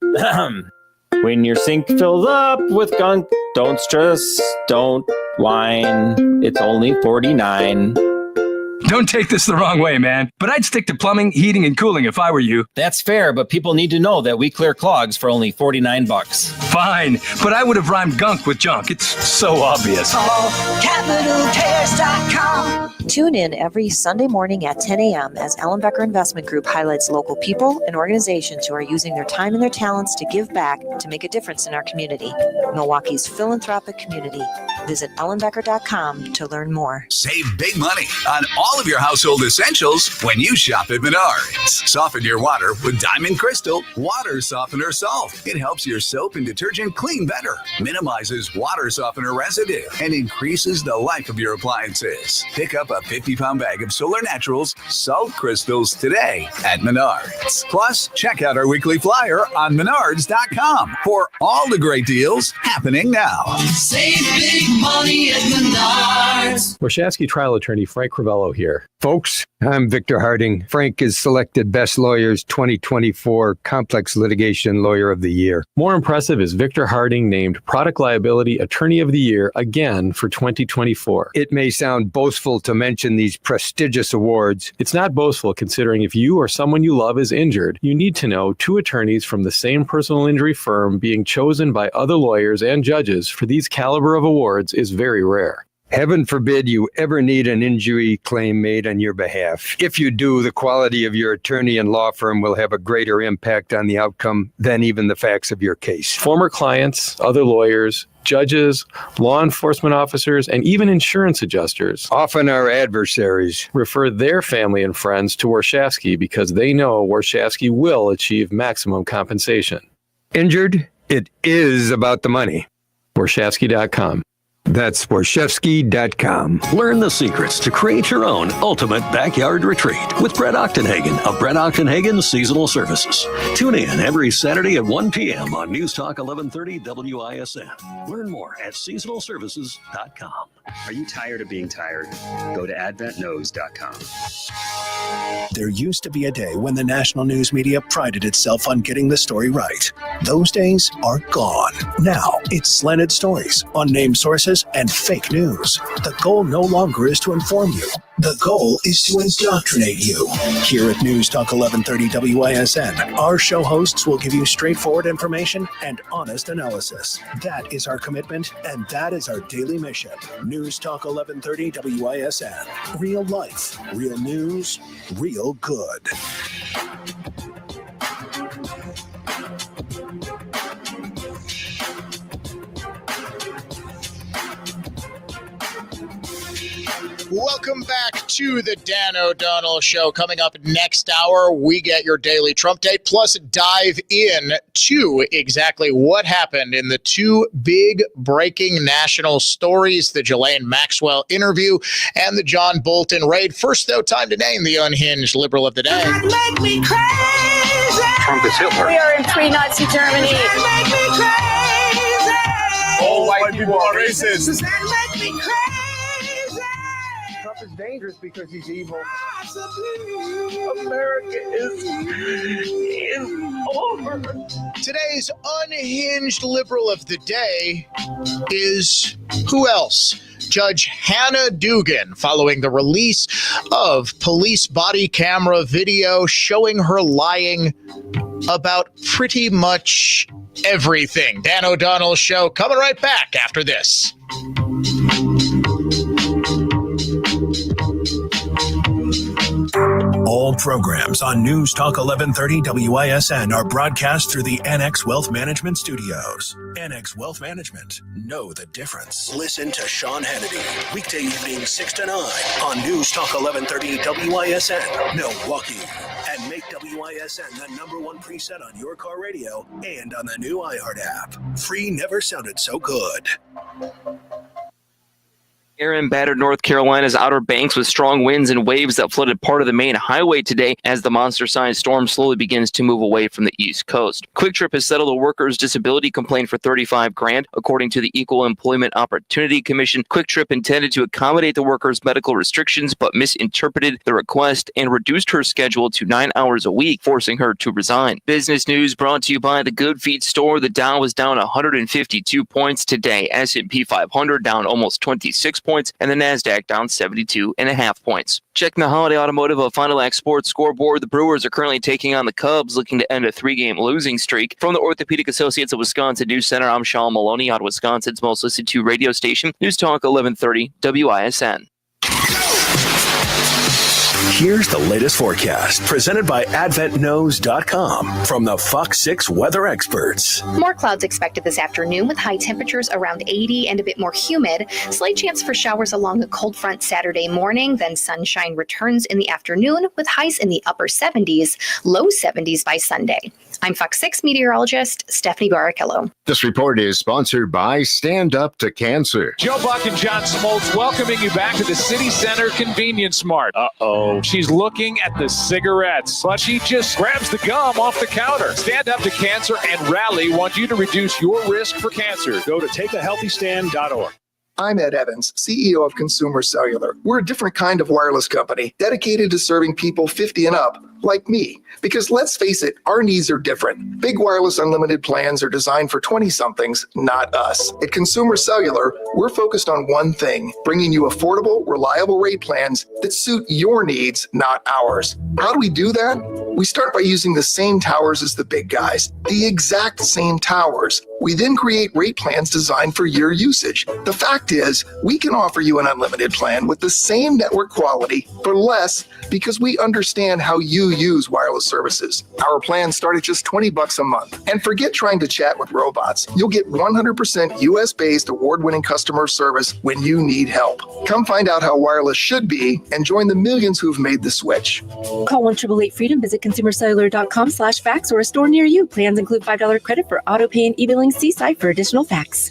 When your sink fills up with gunk, don't stress, don't whine. It's only $49. Don't take this the wrong way, man, but I'd stick to plumbing, heating, and cooling if I were you. That's fair, but people need to know that we clear clogs for only $49. Fine, but I would have rhymed gunk with junk. It's so obvious. Call CapitalCares.com. Tune in every Sunday morning at 10 a.m. as Ellenbecker Investment Group highlights local people and organizations who are using their time and their talents to give back to make a difference in our community. Milwaukee's philanthropic community. Visit ellenbecker.com to learn more. Save big money on all of your household essentials when you shop at Menards. Soften your water with Diamond Crystal Water Softener Salt. It helps your soap and detergent clean better, minimizes water softener residue, and increases the life of your appliances. Pick up a 50-pound bag of Solar Naturals salt crystals today at Menards. Plus, check out our weekly flyer on Menards.com for all the great deals happening now. Save big money at Menards. Warshawski trial attorney Frank Crivello here. Folks, I'm Victor Harding. Frank is selected Best Lawyers 2024 Complex Litigation Lawyer of the Year. More impressive is Victor Harding named Product Liability Attorney of the Year again for 2024. It may sound boastful to mention these prestigious awards. It's not boastful considering if you or someone you love is injured, you need to know 2 attorneys from the same personal injury firm being chosen by other lawyers and judges for these caliber of awards is very rare. Heaven forbid you ever need an injury claim made on your behalf. If you do, the quality of your attorney and law firm will have a greater impact on the outcome than even the facts of your case. Former clients, other lawyers, judges, law enforcement officers, and even insurance adjusters, often our adversaries, refer their family and friends to Warshawski because they know Warshawski will achieve maximum compensation. Injured? It is about the money. Warshawski.com. That's Warshawski.com. Learn the secrets to create your own ultimate backyard retreat with Brett Ochtenhagen of Brett Ochtenhagen Seasonal Services. Tune in every Saturday at 1 p.m. on News Talk 1130 WISN. Learn more at seasonalservices.com. Are you tired of being tired? Go to adventknows.com. There used to be a day when the national news media prided itself on getting the story right. Those days are gone. Now it's slanted stories, unnamed sources, and fake news. The goal no longer is to inform you. The goal is to indoctrinate you. Here at News Talk 1130 WISN, our show hosts will give you straightforward information and honest analysis. That is our commitment, and that is our daily mission. News Talk 1130 WISN. Real life, real news, real good. Welcome back to the Dan O'Donnell Show. Coming up next hour, we get your daily Trump date, plus dive in to exactly what happened in the 2 big breaking national stories, the Ghislaine Maxwell interview and the John Bolton raid. First, though, time to name the unhinged liberal of the day. Make me crazy. Trump is Hitler. We are in pre-Nazi Germany. Make me crazy. All white people are racist. Make me crazy. Trump is dangerous because he's evil. America is over. Today's unhinged liberal of the day is who else? Judge Hannah Dugan, following the release of police body camera video showing her lying about pretty much everything. Dan O'Donnell Show coming right back after this. All programs on News Talk 1130 WISN are broadcast through the NX Wealth Management Studios. NX Wealth Management. Know the difference. Listen to Sean Hannity. Weekday evenings 6 to 9 on News Talk 1130 WISN, Milwaukee. And make WISN the #1 preset on your car radio and on the new iHeart app. Free never sounded so good. Aaron battered North Carolina's Outer Banks with strong winds and waves that flooded part of the main highway today as the monster-sized storm slowly begins to move away from the East Coast. Quick Trip has settled a workers' disability complaint for $35,000. According to the Equal Employment Opportunity Commission, Quick Trip intended to accommodate the workers' medical restrictions but misinterpreted the request and reduced her schedule to 9 hours a week, forcing her to resign. Business news brought to you by the Good Feet store. The Dow was down 152 points today. S&P 500 down almost 26 points, and the NASDAQ down 72.5 points. Checking the Holiday Automotive of Fond du Lac Sports scoreboard, the Brewers are currently taking on the Cubs, looking to end a 3-game losing streak. From the Orthopedic Associates of Wisconsin News Center, I'm Sean Maloney on Wisconsin's most listened to radio station, News Talk 1130 WISN. Here's the latest forecast presented by AdventKnows.com from the Fox 6 weather experts. More clouds expected this afternoon with high temperatures around 80 and a bit more humid. Slight chance for showers along a cold front Saturday morning, then sunshine returns in the afternoon with highs in the upper 70s, low 70s by Sunday. I'm Fox 6 meteorologist Stephanie Barrichello. This report is sponsored by Stand Up to Cancer. Joe Buck and John Smoltz welcoming you back to the City Center Convenience Mart. Uh-oh. She's looking at the cigarettes, but she just grabs the gum off the counter. Stand Up to Cancer and Rally want you to reduce your risk for cancer. Go to takeahealthystand.org. I'm Ed Evans, CEO of Consumer Cellular. We're a different kind of wireless company dedicated to serving people 50 and up, like me. Because let's face it, our needs are different. Big wireless unlimited plans are designed for 20-somethings, not us. At Consumer Cellular, we're focused on one thing, bringing you affordable, reliable rate plans that suit your needs, not ours. How do we do that? We start by using the same towers as the big guys, the exact same towers. We then create rate plans designed for your usage. The fact is, we can offer you an unlimited plan with the same network quality for less because we understand how you use wireless services. Our plans start at just $20 a month. And forget trying to chat with robots. You'll get 100% US-based award-winning customer service when you need help. Come find out how wireless should be and join the millions who've made the switch. Call 1-888-FREEDOM, visit consumercellular.com/fax or a store near you. Plans include $5 credit for auto pay and e-billing. See site for additional facts.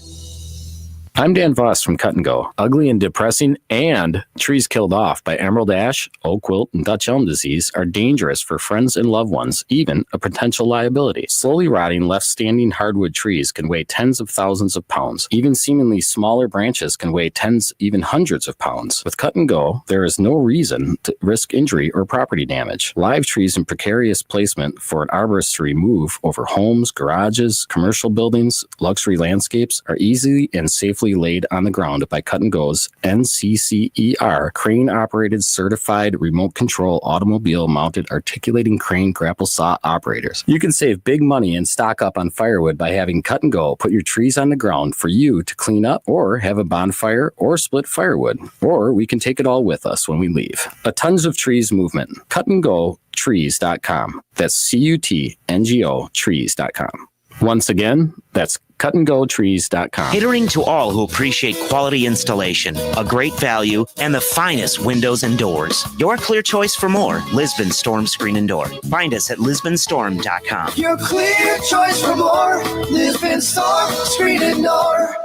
I'm Dan Voss from Cut and Go. Ugly and depressing and trees killed off by emerald ash, oak wilt, and Dutch elm disease are dangerous for friends and loved ones, even a potential liability. Slowly rotting, left-standing hardwood trees can weigh tens of thousands of pounds. Even seemingly smaller branches can weigh tens, even hundreds of pounds. With Cut and Go, there is no reason to risk injury or property damage. Live trees in precarious placement for an arborist to remove over homes, garages, commercial buildings, luxury landscapes are easily and safely laid on the ground by Cut and Go's NCCER crane-operated certified remote control automobile mounted articulating crane grapple saw operators. You can save big money and stock up on firewood by having Cut and Go put your trees on the ground for you to clean up or have a bonfire or split firewood. Or we can take it all with us when we leave. A Tons of Trees movement. Cut and Go trees.com. That's CUTNGO trees.com. Once again, that's cutandgotrees.com. Catering to all who appreciate quality installation, a great value, and the finest windows and doors. Your clear choice for more, Lisbon Storm Screen and Door. Find us at lisbonstorm.com. Your clear choice for more, Lisbon Storm Screen and Door.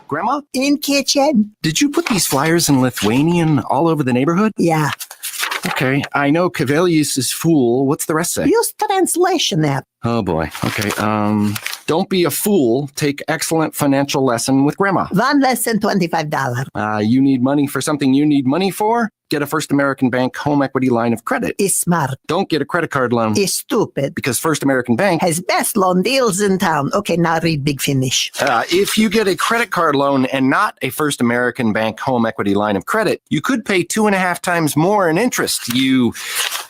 Grandma? In kitchen. Did you put these flyers in Lithuanian all over the neighborhood? Yeah. Okay, I know Cavelius is fool. What's the rest say? Use translation app. Oh boy. Okay, don't be a fool. Take excellent financial lesson with Grandma. One lesson, $25. You need money for something you need money for? Get a First American Bank home equity line of credit. It's smart. Don't get a credit card loan. It's stupid. Because First American Bank has best loan deals in town. Okay, now read Big Finish. If you get a credit card loan and not a First American Bank home equity line of credit, you could pay 2.5 times more in interest.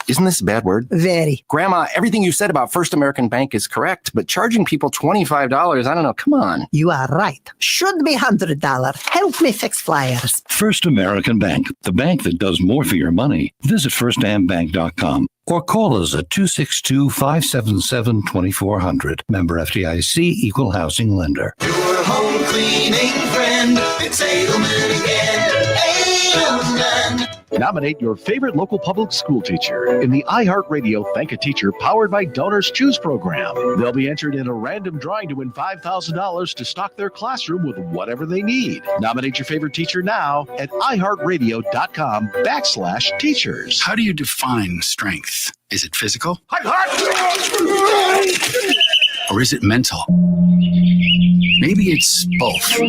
Isn't this a bad word? Very. Grandma, everything you said about First American Bank is correct, but charging people $25, I don't know, come on. You are right. Should be $100. Help me fix flyers. First American Bank, the bank that does more for your money. Visit firstambank.com or call us at 262-577-2400. Member FDIC, Equal Housing Lender. Your home cleaning friend, it's Edelman again. Edelman. Nominate your favorite local public school teacher in the iHeartRadio Thank a Teacher powered by Donors Choose program. They'll be entered in a random drawing to win $5,000 to stock their classroom with whatever they need. Nominate your favorite teacher now at iHeartRadio.com/teachers. How do you define strength? Is it physical? Or is it mental? Maybe it's both.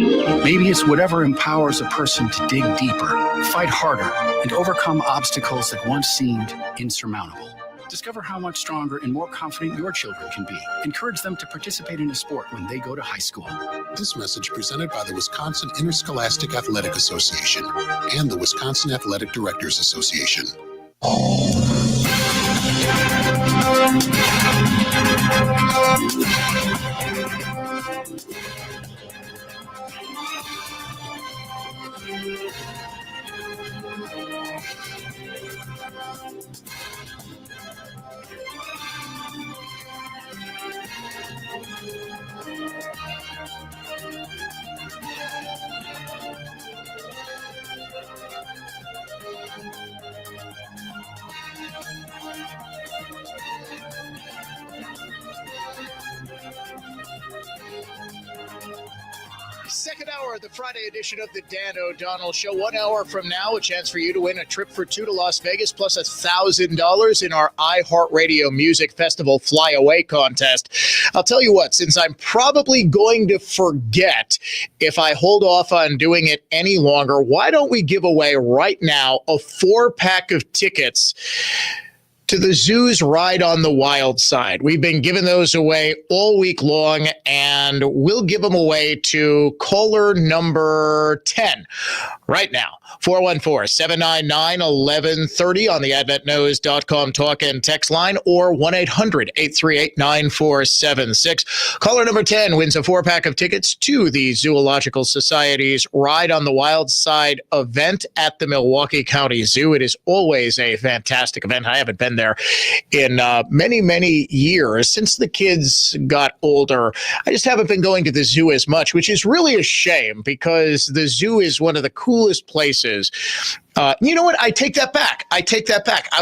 Maybe it's whatever empowers a person to dig deeper, fight harder, and overcome obstacles that once seemed insurmountable. Discover how much stronger and more confident your children can be. Encourage them to participate in a sport when they go to high school. This message presented by the Wisconsin Interscholastic Athletic Association and the Wisconsin Athletic Directors Association. Second hour of the Friday edition of the Dan O'Donnell Show. 1 hour from now, a chance for you to win a trip for two to Las Vegas plus $1,000 in our iHeartRadio Music Festival Flyaway contest. I'll tell you what, since I'm probably going to forget if I hold off on doing it any longer, why don't we give away right now a 4-pack of tickets to the zoo's Ride on the Wild Side. We've been giving those away all week long, and we'll give them away to caller number 10 right now. 414-799-1130 on the adventknows.com talk and text line, or 1-800-838-9476. Caller number 10 wins a 4-pack of tickets to the Zoological Society's Ride on the Wild Side event at the Milwaukee County Zoo. It is always a fantastic event. I haven't been there in many, many years. Since the kids got older, I just haven't been going to the zoo as much, which is really a shame because the zoo is one of the coolest places. You know what? I take that back. I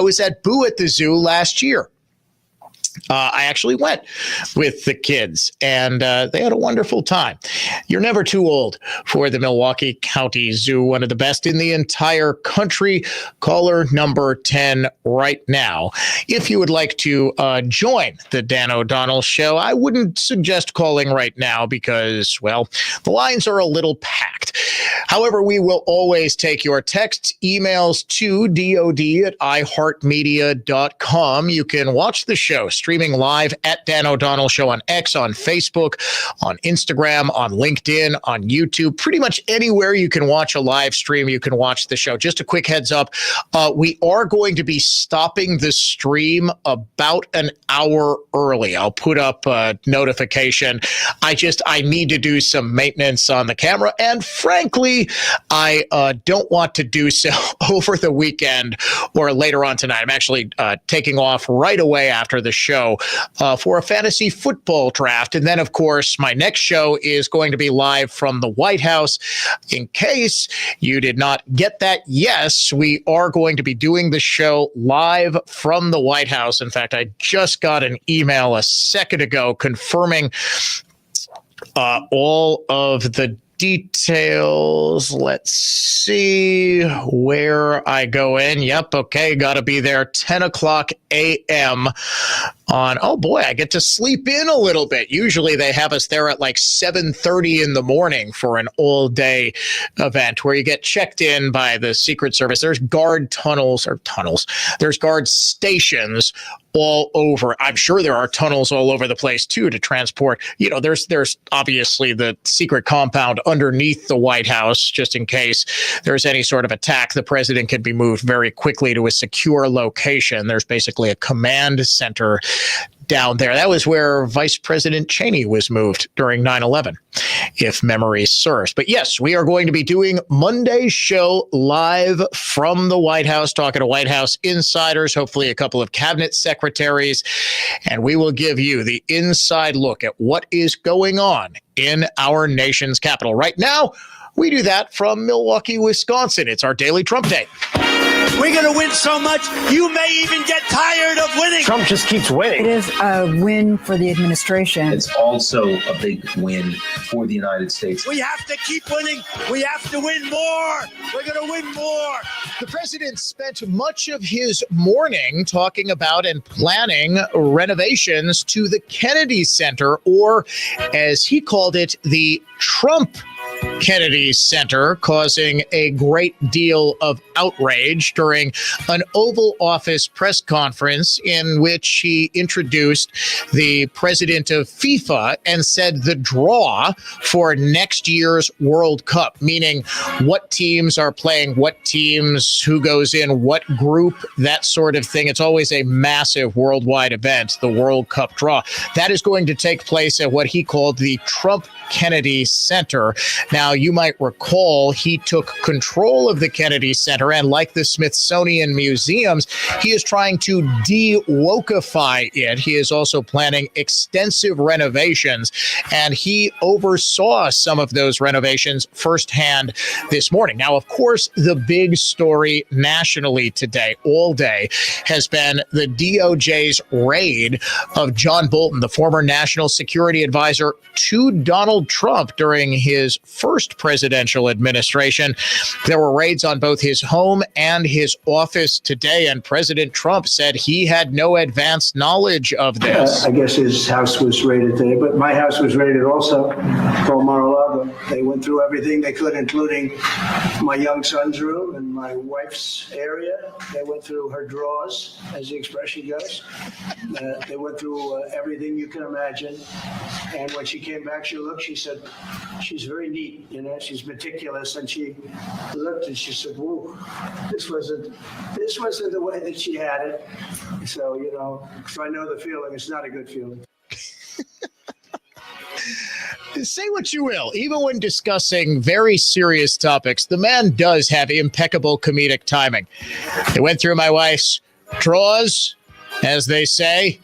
was at Boo at the Zoo last year. I actually went with the kids, and they had a wonderful time. You're never too old for the Milwaukee County Zoo, one of the best in the entire country. Caller number 10 right now. If you would like to join the Dan O'Donnell Show, I wouldn't suggest calling right now because, well, the lines are a little packed. However, we will always take your texts, emails to dod@iheartmedia.com. You can watch the show streaming live at Dan O'Donnell Show on X, on Facebook, on Instagram, on LinkedIn, on YouTube. Pretty much anywhere you can watch a live stream, you can watch the show. Just a quick heads up, we are going to be stopping the stream about an hour early. I'll put up a notification. I need to do some maintenance on the camera, and frankly, I don't want to do so over the weekend or later on tonight. I'm actually taking off right away after the show for a fantasy football draft. And then, of course, my next show is going to be live from the White House. In case you did not get that, yes, we are going to be doing the show live from the White House. In fact, I just got an email a second ago confirming all of the details. Let's see where I go in. Yep. Okay. Got to be there 10 o'clock a.m. on, oh boy, I get to sleep in a little bit. Usually they have us there at like 7:30 in the morning for an all day event where you get checked in by the Secret Service. There's guard tunnels. There's guard stations all over. I'm sure there are tunnels all over the place too to transport. You know, there's obviously the secret compound underneath the White House, just in case there's any sort of attack. The president can be moved very quickly to a secure location. There's basically a command center down there. That was where Vice President Cheney was moved during 9/11, if memory serves. But yes, we are going to be doing Monday's show live from the White House, talking to White House insiders, hopefully a couple of cabinet secretaries, and we will give you the inside look at what is going on in our nation's capital. Right now, we do that from Milwaukee, Wisconsin. It's our daily Trump Day. We're going to win so much, you may even get tired of winning. Trump just keeps winning. It is a win for the administration. It's also a big win for the United States. We have to keep winning. We have to win more. We're going to win more. The president spent much of his morning talking about and planning renovations to the Kennedy Center, or as he called it, the Trump Kennedy Center, causing a great deal of outrage during an Oval Office press conference in which he introduced the president of FIFA and said the draw for next year's World Cup, meaning what teams are playing, what teams, who goes in, what group, that sort of thing. It's always a massive worldwide event, the World Cup draw. That is going to take place at what he called the Trump Kennedy Center. Now, you might recall he took control of the Kennedy Center, and like the Smithsonian Museums, he is trying to de-wokeify it. He is also planning extensive renovations, and he oversaw some of those renovations firsthand this morning. Now, of course, the big story nationally today, all day, has been the DOJ's raid of John Bolton, the former national security advisor to Donald Trump during his first presidential administration. There were raids on both his home and his office today, and President Trump said he had no advance knowledge of this. I guess his house was raided today, but my house was raided also, called Mar-a-Lago. They went through everything they could, including my young son's room and my wife's area. They went through her drawers, as the expression goes. They went through everything you can imagine. And when she came back, she said, she's very neat, she's meticulous. And she looked and she said, whoa, this wasn't the way that she had it. So, so I know the feeling. It's not a good feeling. Say what you will, even when discussing very serious topics, the man does have impeccable comedic timing. They went through my wife's drawers, as they say,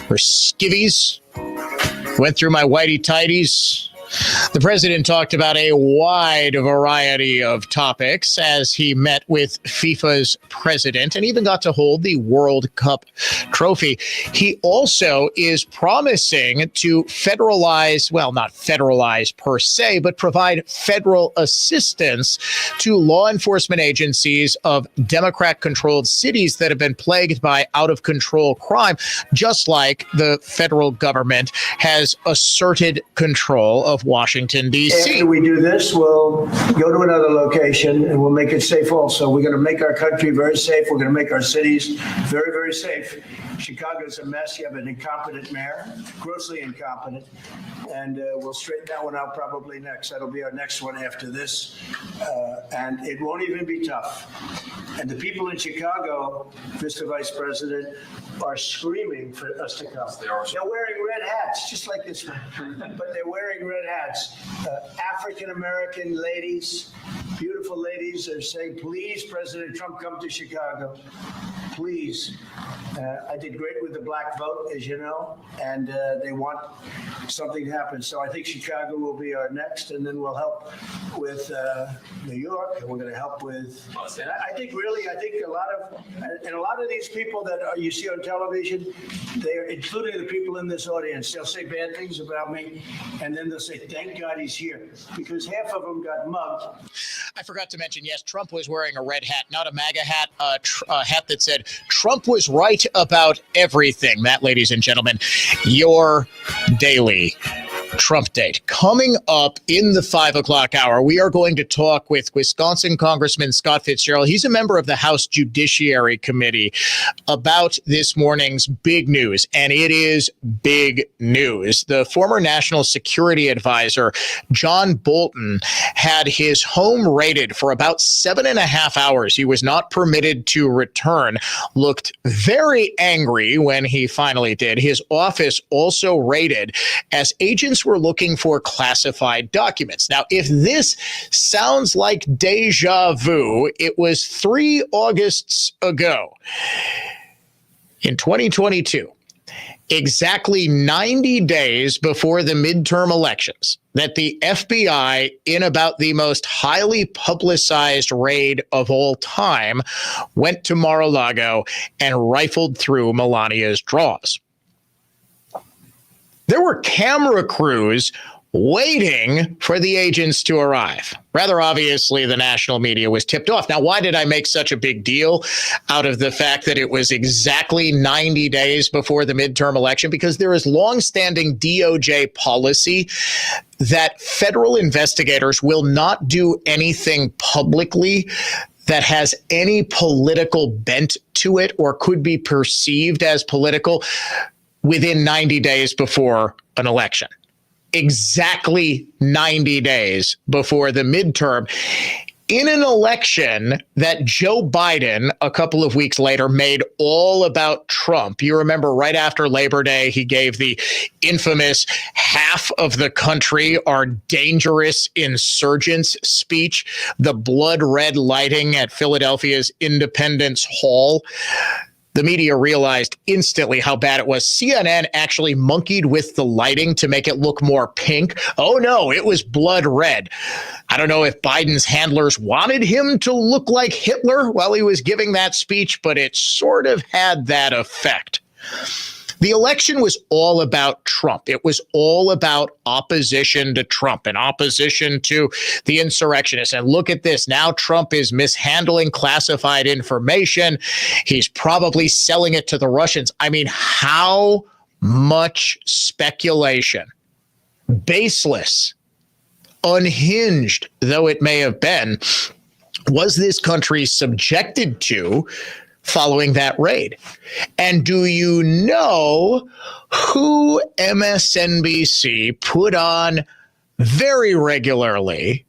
her skivvies, went through my whitey-tighties. The president talked about a wide variety of topics as he met with FIFA's president and even got to hold the World Cup trophy. He also is promising to federalize, well, not federalize per se, but provide federal assistance to law enforcement agencies of Democrat-controlled cities that have been plagued by out-of-control crime, just like the federal government has asserted control of Washington, D.C. After we do this, we'll go to another location and we'll make it safe also. We're going to make our country very safe. We're going to make our cities very, very safe. Chicago's a mess. You have an incompetent mayor, grossly incompetent. And we'll straighten that one out probably next. That'll be our next one after this. And it won't even be tough. And the people in Chicago, Mr. Vice President, are screaming for us to come. They're wearing red hats, just like this one. But they're wearing red hats. African-American ladies, beautiful ladies, are saying, please, President Trump, come to Chicago. Please. I did great with the black vote, as you know, and they want something to happen. So I think Chicago will be our next, and then we'll help with New York, and we're going to help with. And I think a lot of these people that you see on television, they're including the people in this audience. They'll say bad things about me, and then they'll say, "Thank God he's here," because half of them got mugged. I forgot to mention, yes, Trump was wearing a red hat, not a MAGA hat, a hat that said Trump was right about everything. That, ladies and gentlemen, your daily Trump date. Coming up in the 5 o'clock hour, we are going to talk with Wisconsin Congressman Scott Fitzgerald. He's a member of the House Judiciary Committee about this morning's big news, and it is big news. The former National Security Advisor, John Bolton, had his home raided for about 7.5 hours. He was not permitted to return, looked very angry when he finally did. His office also raided as agents were looking for classified documents. Now, if this sounds like deja vu, it was 3 Augusts ago in 2022, exactly 90 days before the midterm elections, that the FBI, in about the most highly publicized raid of all time, went to Mar-a-Lago and rifled through Melania's drawers. There were camera crews waiting for the agents to arrive. Rather obviously, the national media was tipped off. Now, why did I make such a big deal out of the fact that it was exactly 90 days before the midterm election? Because there is longstanding DOJ policy that federal investigators will not do anything publicly that has any political bent to it or could be perceived as political within 90 days before an election. Exactly 90 days before the midterm, in an election that Joe Biden, a couple of weeks later, made all about Trump. You remember right after Labor Day, he gave the infamous half of the country are dangerous insurgents speech, the blood red lighting at Philadelphia's Independence Hall. The media realized instantly how bad it was. CNN actually monkeyed with the lighting to make it look more pink. Oh, no, it was blood red. I don't know if Biden's handlers wanted him to look like Hitler while he was giving that speech, but it sort of had that effect. The election was all about Trump. It was all about opposition to Trump and opposition to the insurrectionists. And look at this. Now Trump is mishandling classified information. He's probably selling it to the Russians. I mean, how much speculation, baseless, unhinged though it may have been, was this country subjected to following that raid? And do you know who MSNBC put on very regularly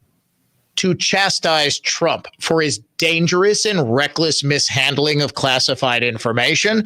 to chastise Trump for his dangerous and reckless mishandling of classified information?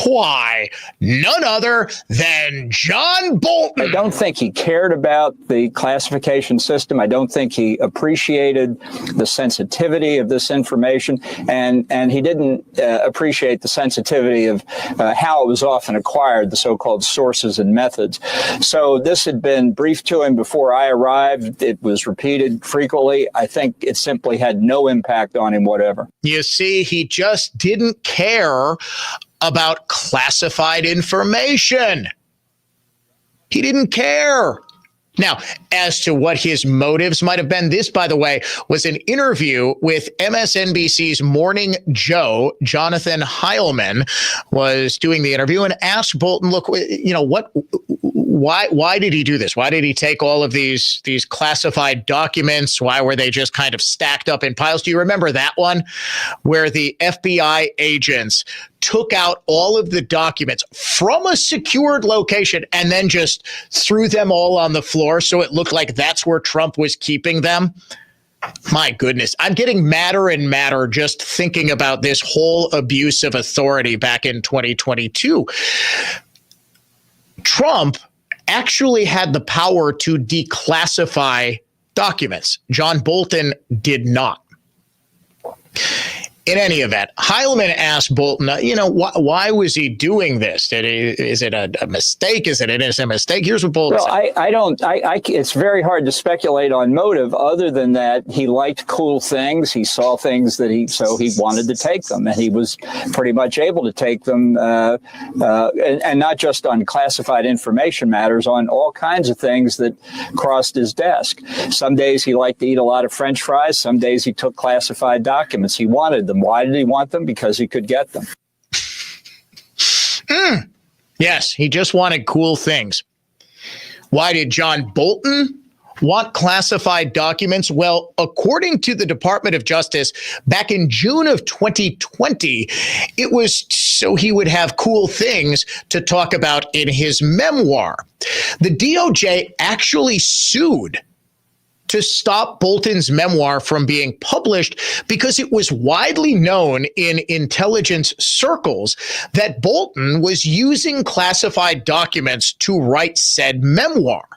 Why, none other than John Bolton. I don't think he cared about the classification system. I don't think he appreciated the sensitivity of this information, and he didn't appreciate the sensitivity of how it was often acquired, the so-called sources and methods. So this had been briefed to him before I arrived. It was repeated frequently. I think it simply had no impact on him whatever. You see, he just didn't care about classified information. He didn't care. Now, as to what his motives might have been, this, by the way, was an interview with MSNBC's Morning Joe. Jonathan Heilman was doing the interview and asked Bolton, look, you know, why did he do this? Why did he take all of these classified documents? Why were they just kind of stacked up in piles? Do you remember that one where the FBI agents took out all of the documents from a secured location and then just threw them all on the floor so it looked like that's where Trump was keeping them? My goodness, I'm getting madder and madder just thinking about this whole abuse of authority back in 2022. Trump actually had the power to declassify documents. John Bolton did not. In any event, Heilman asked Bolton, why was he doing this? Is it a mistake? Is it an innocent mistake? Here's what Bolton said. It's very hard to speculate on motive other than that he liked cool things. He saw things so he wanted to take them, and he was pretty much able to take them, and not just on classified information matters, on all kinds of things that crossed his desk. Some days he liked to eat a lot of French fries. Some days he took classified documents. He wanted them. Why did he want them? Because he could get them. Yes, he just wanted cool things. Why did John Bolton want classified documents? Well, according to the Department of Justice, back in June of 2020, it was so he would have cool things to talk about in his memoir. The DOJ actually sued to stop Bolton's memoir from being published because it was widely known in intelligence circles that Bolton was using classified documents to write said memoir.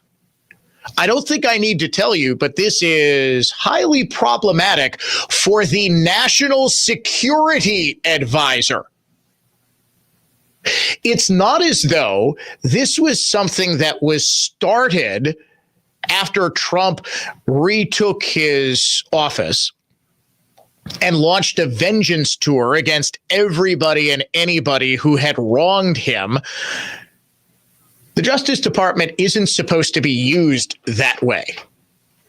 I don't think I need to tell you, but this is highly problematic for the National Security Advisor. It's not as though this was something that was started after Trump retook his office and launched a vengeance tour against everybody and anybody who had wronged him. The Justice Department isn't supposed to be used that way.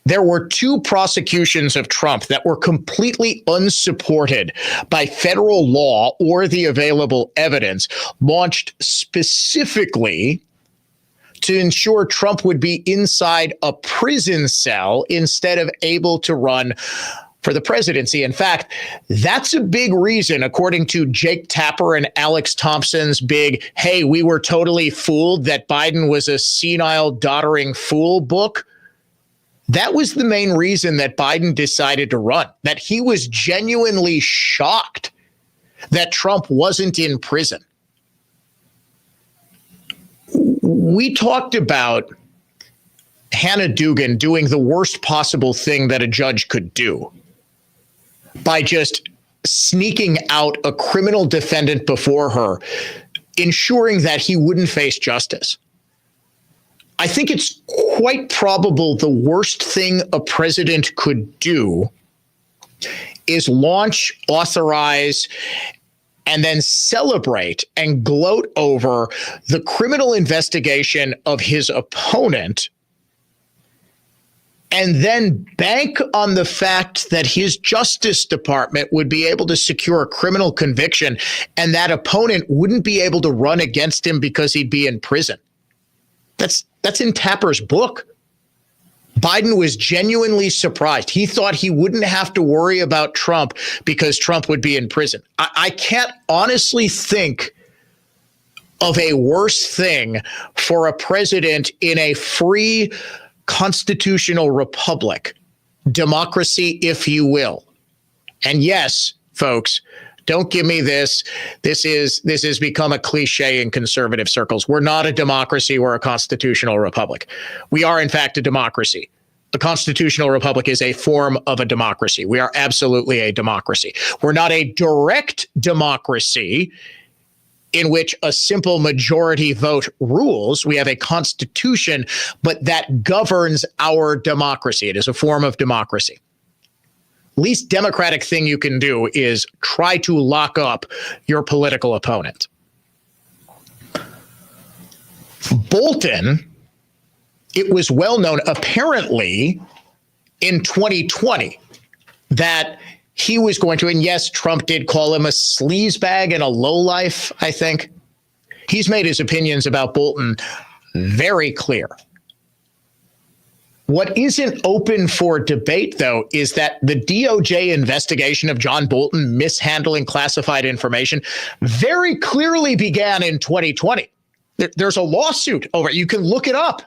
There were 2 prosecutions of Trump that were completely unsupported by federal law or the available evidence, launched specifically to ensure Trump would be inside a prison cell instead of able to run for the presidency. In fact, that's a big reason, according to Jake Tapper and Alex Thompson's big, "Hey, we were totally fooled that Biden was a senile, doddering fool" book. That was the main reason that Biden decided to run, that he was genuinely shocked that Trump wasn't in prison. We talked about Hannah Dugan doing the worst possible thing that a judge could do by just sneaking out a criminal defendant before her, ensuring that he wouldn't face justice. I think it's quite probable the worst thing a president could do is launch, authorize, and then celebrate and gloat over the criminal investigation of his opponent, and then bank on the fact that his Justice Department would be able to secure a criminal conviction and that opponent wouldn't be able to run against him because he'd be in prison. That's in Tapper's book. Biden was genuinely surprised. He thought he wouldn't have to worry about Trump because Trump would be in prison. I can't honestly think of a worse thing for a president in a free constitutional republic, democracy, if you will. And yes, folks, don't give me this. This has become a cliche in conservative circles. We're not a democracy. We're a constitutional republic. We are, in fact, a democracy. A constitutional republic is a form of a democracy. We are absolutely a democracy. We're not a direct democracy in which a simple majority vote rules. We have a constitution, but that governs our democracy. It is a form of democracy. Least democratic thing you can do is try to lock up your political opponent. Bolton, it was well known apparently in 2020 that he was going to, and yes, Trump did call him a sleazebag and a lowlife, I think. He's made his opinions about Bolton very clear. What isn't open for debate, though, is that the DOJ investigation of John Bolton mishandling classified information very clearly began in 2020. There's a lawsuit over it. You can look it up.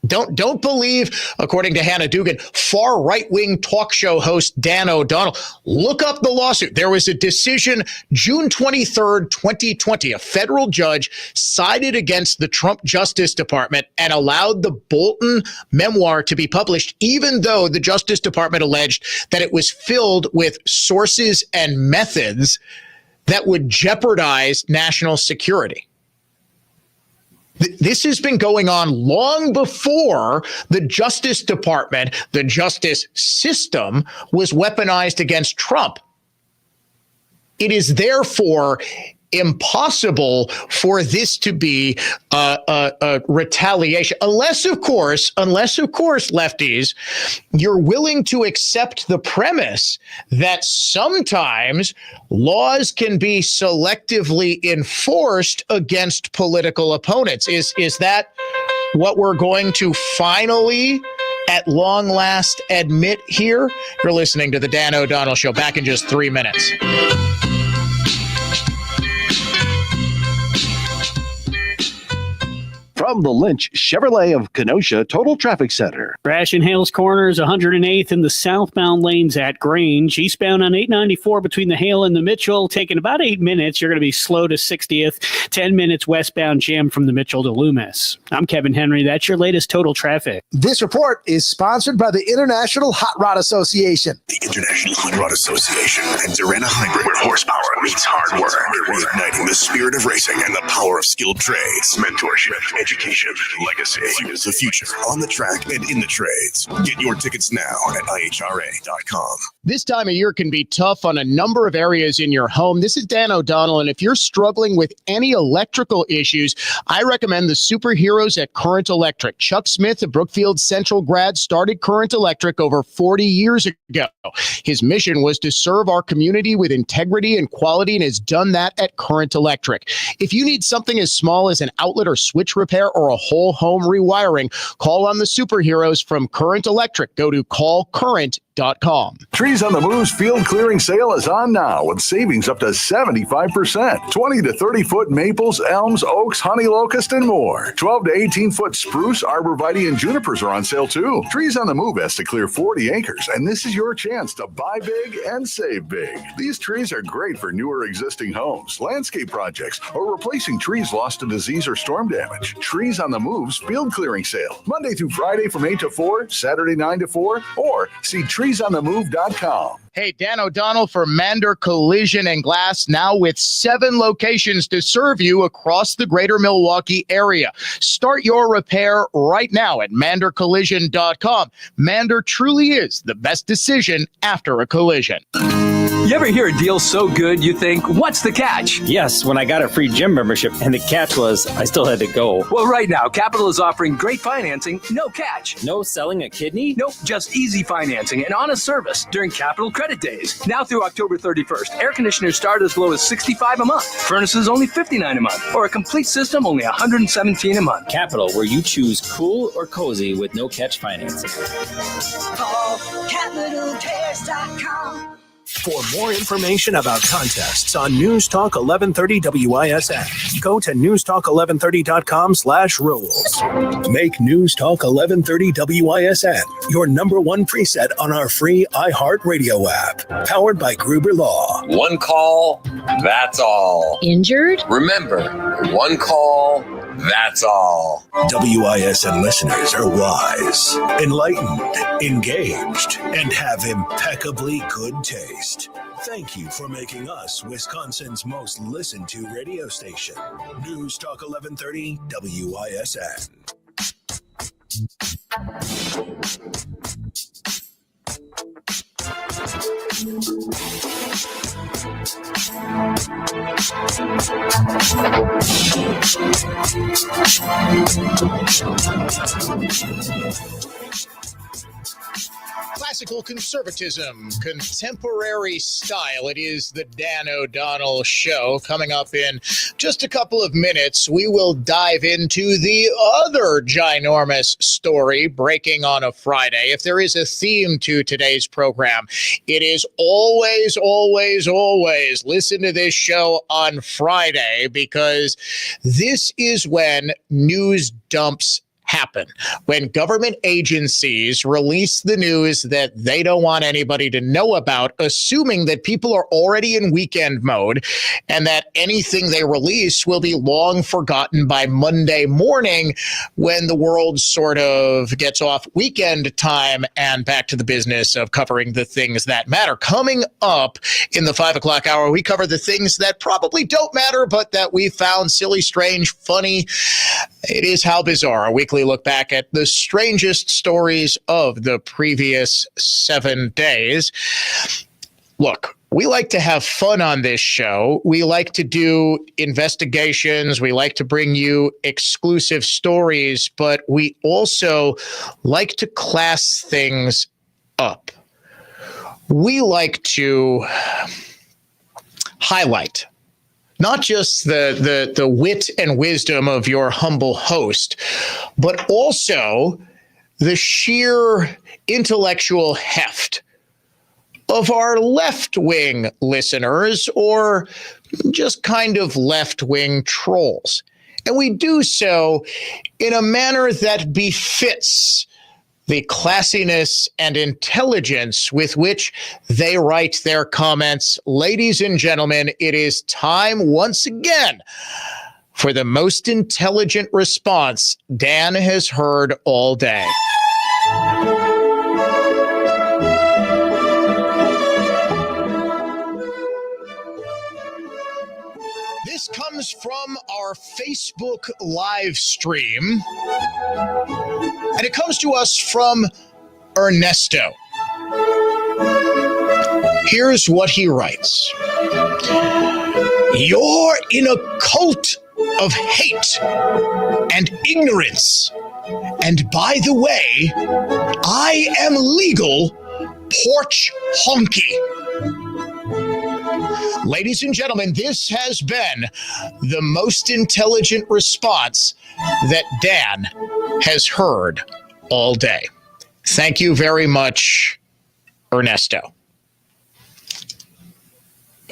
Don't believe, according to Hannah Dugan, far right-wing talk show host Dan O'Donnell. Look up the lawsuit. There was a decision June 23rd, 2020. A federal judge sided against the Trump Justice Department and allowed the Bolton memoir to be published, even though the Justice Department alleged that it was filled with sources and methods that would jeopardize national security. This has been going on long before the Justice Department, the justice system, was weaponized against Trump. It is therefore impossible for this to be a retaliation, unless of course, lefties, you're willing to accept the premise that sometimes laws can be selectively enforced against political opponents. Is that what we're going to finally, at long last, admit here? You're listening to the Dan O'Donnell Show. Back in just 3 minutes. From the Lynch Chevrolet of Kenosha Total Traffic Center. Crash in Hales Corners, 108th in the southbound lanes at Grange. Eastbound on 894 between the Hale and the Mitchell, taking about 8 minutes. You're going to be slow to 60th. 10 minutes westbound jam from the Mitchell to Loomis. I'm Kevin Henry. That's your latest total traffic. This report is sponsored by the International Hot Rod Association. The International Hot Rod Association and Durana Hybrid, where horsepower meets hard work. Reigniting the spirit of racing and the power of skilled trades. Mentorship, education, education, legacy. Here's the future on the track and in the trades. Get your tickets now at ihra.com. This time of year can be tough on a number of areas in your home. This is Dan O'Donnell, and if you're struggling with any electrical issues, I recommend the superheroes at Current Electric. Chuck Smith, a Brookfield Central grad, started Current Electric over 40 years ago. His mission was to serve our community with integrity and quality, and has done that at Current Electric. If you need something as small as an outlet or switch repair or a whole home rewiring, call on the superheroes from Current Electric. Go to callcurrent.com. Trees on the Move's field clearing sale is on now with savings up to 75%. 20 to 30 foot maples, elms, oaks, honey locust, and more. 12 to 18 foot spruce, arborvitae, and junipers are on sale too. Trees on the Move has to clear 40 acres, and this is your chance to buy big and save big. These trees are great for newer existing homes, landscape projects, or replacing trees lost to disease or storm damage. Trees on the Move's field clearing sale, Monday through Friday from 8 to 4, Saturday 9 to 4, or see treesonthemove.com. Hey, Dan O'Donnell for Mander Collision and Glass, now with 7 locations to serve you across the greater Milwaukee area. Start your repair right now at mandercollision.com. Mander truly is the best decision after a collision. You ever hear a deal so good you think, what's the catch? Yes, when I got a free gym membership, and the catch was I still had to go. Well, right now, Capital is offering great financing, no catch. No selling a kidney? Nope, just easy financing and honest service during Capital Credit Days. Now through October 31st, air conditioners start as low as $65 a month, furnaces only $59 a month, or a complete system only $117 a month. Capital, where you choose cool or cozy with no catch financing. Call CapitalCares.com. For more information about contests on News Talk 1130 WISN, go to newstalk1130.com/rules. Make News Talk 1130 WISN your #1 preset on our free iHeartRadio app, powered by Gruber Law. One call, that's all. Injured? Remember, one call, that's all. WISN listeners are wise, enlightened, engaged, and have impeccably good taste. Thank you for making us Wisconsin's most listened to radio station. News Talk 1130 WISN. Classical conservatism, contemporary style. It is the Dan O'Donnell Show. Coming up in just a couple of minutes, we will dive into the other ginormous story breaking on a Friday. If there is a theme to today's program, it is always, always, always listen to this show on Friday, because this is when news dumps happen, when government agencies release the news that they don't want anybody to know about, assuming that people are already in weekend mode and that anything they release will be long forgotten by Monday morning when the world sort of gets off weekend time and back to the business of covering the things that matter. Coming up in the 5 o'clock hour, we cover the things that probably don't matter, but that we found silly, strange, funny. It is How Bizarre, a weekly look back at the strangest stories of the previous 7 days. Look, we like to have fun on this show. We like to do investigations. We like to bring you exclusive stories, but we also like to class things up. We like to highlight not just the wit and wisdom of your humble host, but also the sheer intellectual heft of our left-wing listeners, or just kind of left-wing trolls. And we do so in a manner that befits the classiness and intelligence with which they write their comments. Ladies and gentlemen, it is time once again for the most intelligent response Dan has heard all day. This comes is from our Facebook live stream, and it comes to us from Ernesto. Here's what he writes. You're in a cult of hate and ignorance. And by the way, I am legal porch honky. Ladies and gentlemen, this has been the most intelligent response that Dan has heard all day. Thank you very much, Ernesto.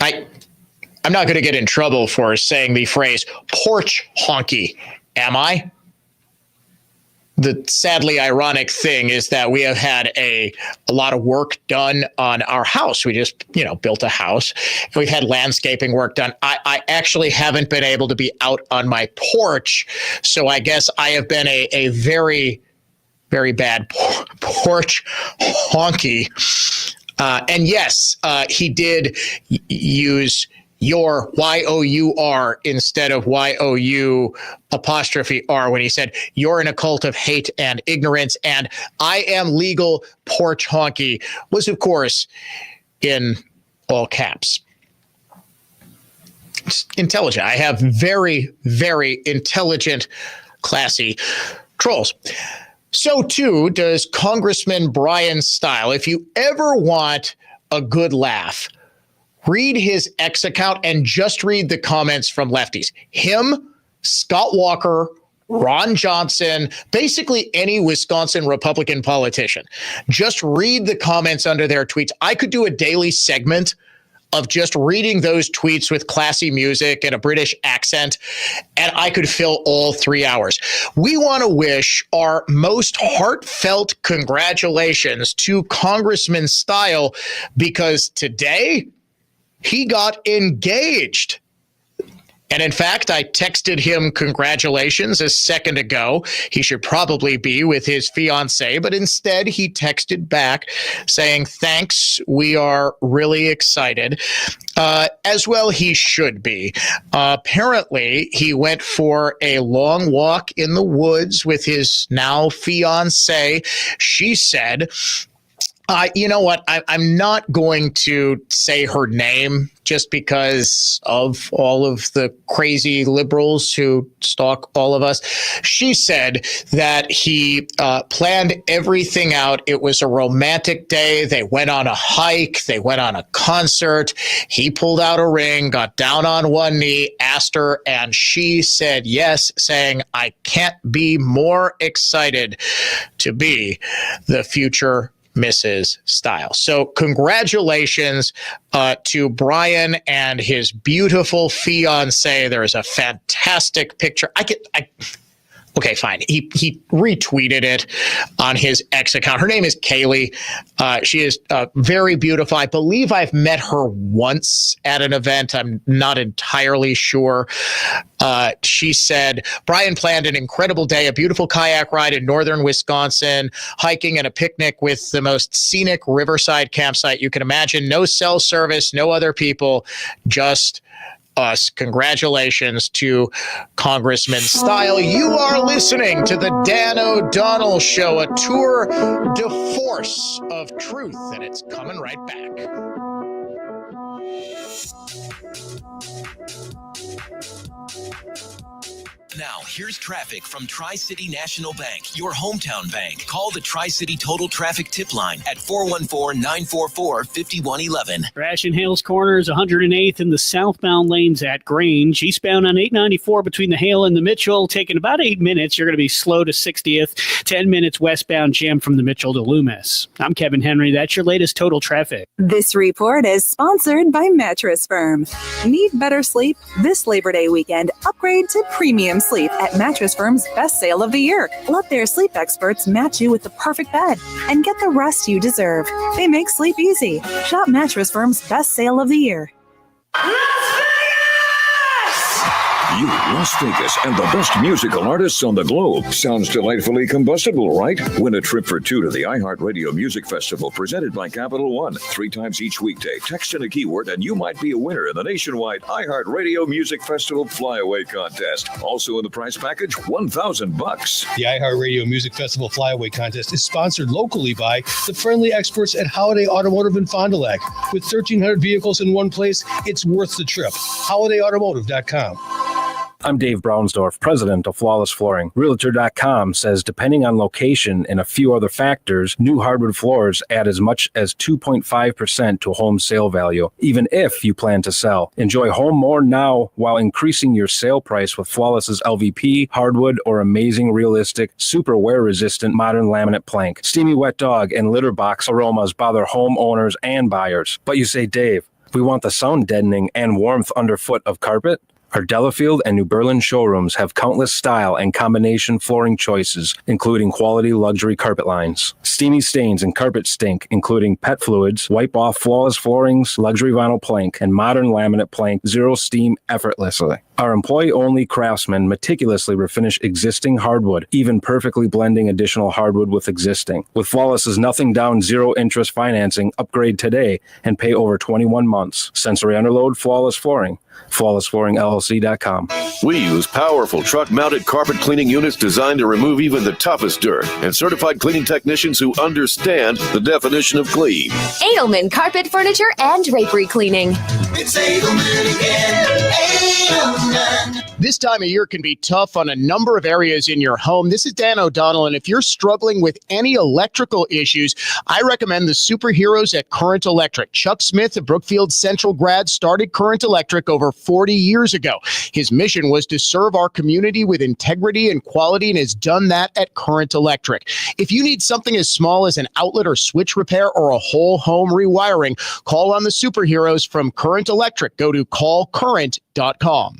I'm not going to get in trouble for saying the phrase porch honky, am I? The sadly ironic thing is that we have had a lot of work done on our house. We just, built a house. And we've had landscaping work done. I actually haven't been able to be out on my porch. So I guess I have been a very, very bad porch honky. And yes, he did use your Y-O-U-R instead of Y-O-U''R when he said, you're in a cult of hate and ignorance, and I am legal porch honky was, of course, in all caps. It's intelligent. I have very, very intelligent, classy trolls. So, too, does Congressman Brian Style. If you ever want a good laugh, read his X account and just read the comments from lefties. Him, Scott Walker, Ron Johnson, basically any Wisconsin Republican politician. Just read the comments under their tweets. I could do a daily segment of just reading those tweets with classy music and a British accent, and I could fill all 3 hours. We want to wish our most heartfelt congratulations to Congressman Style because today he got engaged. And in fact, I texted him congratulations a second ago. He should probably be with his fiancée, but instead he texted back saying, thanks, we are really excited. As well he should be. Apparently, he went for a long walk in the woods with his now fiancée. She said, you know what? I'm not going to say her name just because of all of the crazy liberals who stalk all of us. She said that he planned everything out. It was a romantic day. They went on a hike. They went on a concert. He pulled out a ring, got down on one knee, asked her, and she said yes, saying, I can't be more excited to be the future Mrs. Style. So congratulations to Brian and his beautiful fiancée. There is a fantastic picture. Okay, fine. He retweeted it on his X account. Her name is Kaylee. She is very beautiful. I believe I've met her once at an event. I'm not entirely sure. She said, Brian planned an incredible day, a beautiful kayak ride in northern Wisconsin, hiking and a picnic with the most scenic riverside campsite you can imagine. No cell service, no other people, just us. Congratulations to Congressman Style. You are listening to the Dan O'Donnell Show, a tour de force of truth, and it's coming right back. Now, here's traffic from Tri-City National Bank, your hometown bank. Call the Tri-City Total Traffic Tip Line at 414-944-5111. Crash in Hales Corners, 108th in the southbound lanes at Grange. Eastbound on 894 between the Hale and the Mitchell, taking about 8 minutes. You're going to be slow to 60th. 10 minutes westbound jam from the Mitchell to Loomis. I'm Kevin Henry. That's your latest total traffic. This report is sponsored by Mattress Firm. Need better sleep? This Labor Day weekend, upgrade to premium sleep at Mattress Firm's best sale of the year. Let their sleep experts match you with the perfect bed and get the rest you deserve. They make sleep easy. Shop Mattress Firm's best sale of the year. You, Las Vegas, and the best musical artists on the globe. Sounds delightfully combustible, right? Win a trip for two to the iHeartRadio Music Festival presented by Capital One. 3 times each weekday. Text in a keyword and you might be a winner in the nationwide iHeartRadio Music Festival Flyaway Contest. Also in the prize package, $1,000. The iHeartRadio Music Festival Flyaway Contest is sponsored locally by the friendly experts at Holiday Automotive in Fond du Lac. With 1,300 vehicles in one place, it's worth the trip. HolidayAutomotive.com. I'm Dave Brownsdorf, president of Flawless Flooring. Realtor.com says depending on location and a few other factors, new hardwood floors add as much as 2.5% to home sale value, even if you plan to sell. Enjoy home more now while increasing your sale price with Flawless's LVP, hardwood, or amazing realistic, super wear-resistant modern laminate plank. Steamy wet dog and litter box aromas bother homeowners and buyers. But you say, Dave, we want the sound deadening and warmth underfoot of carpet? Our Delafield and New Berlin showrooms have countless style and combination flooring choices, including quality luxury carpet lines. Steamy stains and carpet stink, including pet fluids, wipe off Flawless Floorings, luxury vinyl plank, and modern laminate plank, zero steam effortlessly. Our employee-only craftsmen meticulously refinish existing hardwood, even perfectly blending additional hardwood with existing. With Flawless's nothing down, zero interest financing, upgrade today and pay over 21 months. Sensory Underload, Flawless Flooring. FlawlessFlooringLLC.com. We use powerful truck-mounted carpet cleaning units designed to remove even the toughest dirt, and certified cleaning technicians who understand the definition of clean. Edelman Carpet, Furniture, and Drapery Cleaning. It's Edelman again. Edelman. This time of year can be tough on a number of areas in your home. This is Dan O'Donnell, and if you're struggling with any electrical issues, I recommend the superheroes at Current Electric. Chuck Smith, a Brookfield Central grad, started Current Electric over 40 years ago. His mission was to serve our community with integrity and quality, and has done that at Current Electric. If you need something as small as an outlet or switch repair or a whole home rewiring, call on the superheroes from Current Electric. Go to callcurrent.com.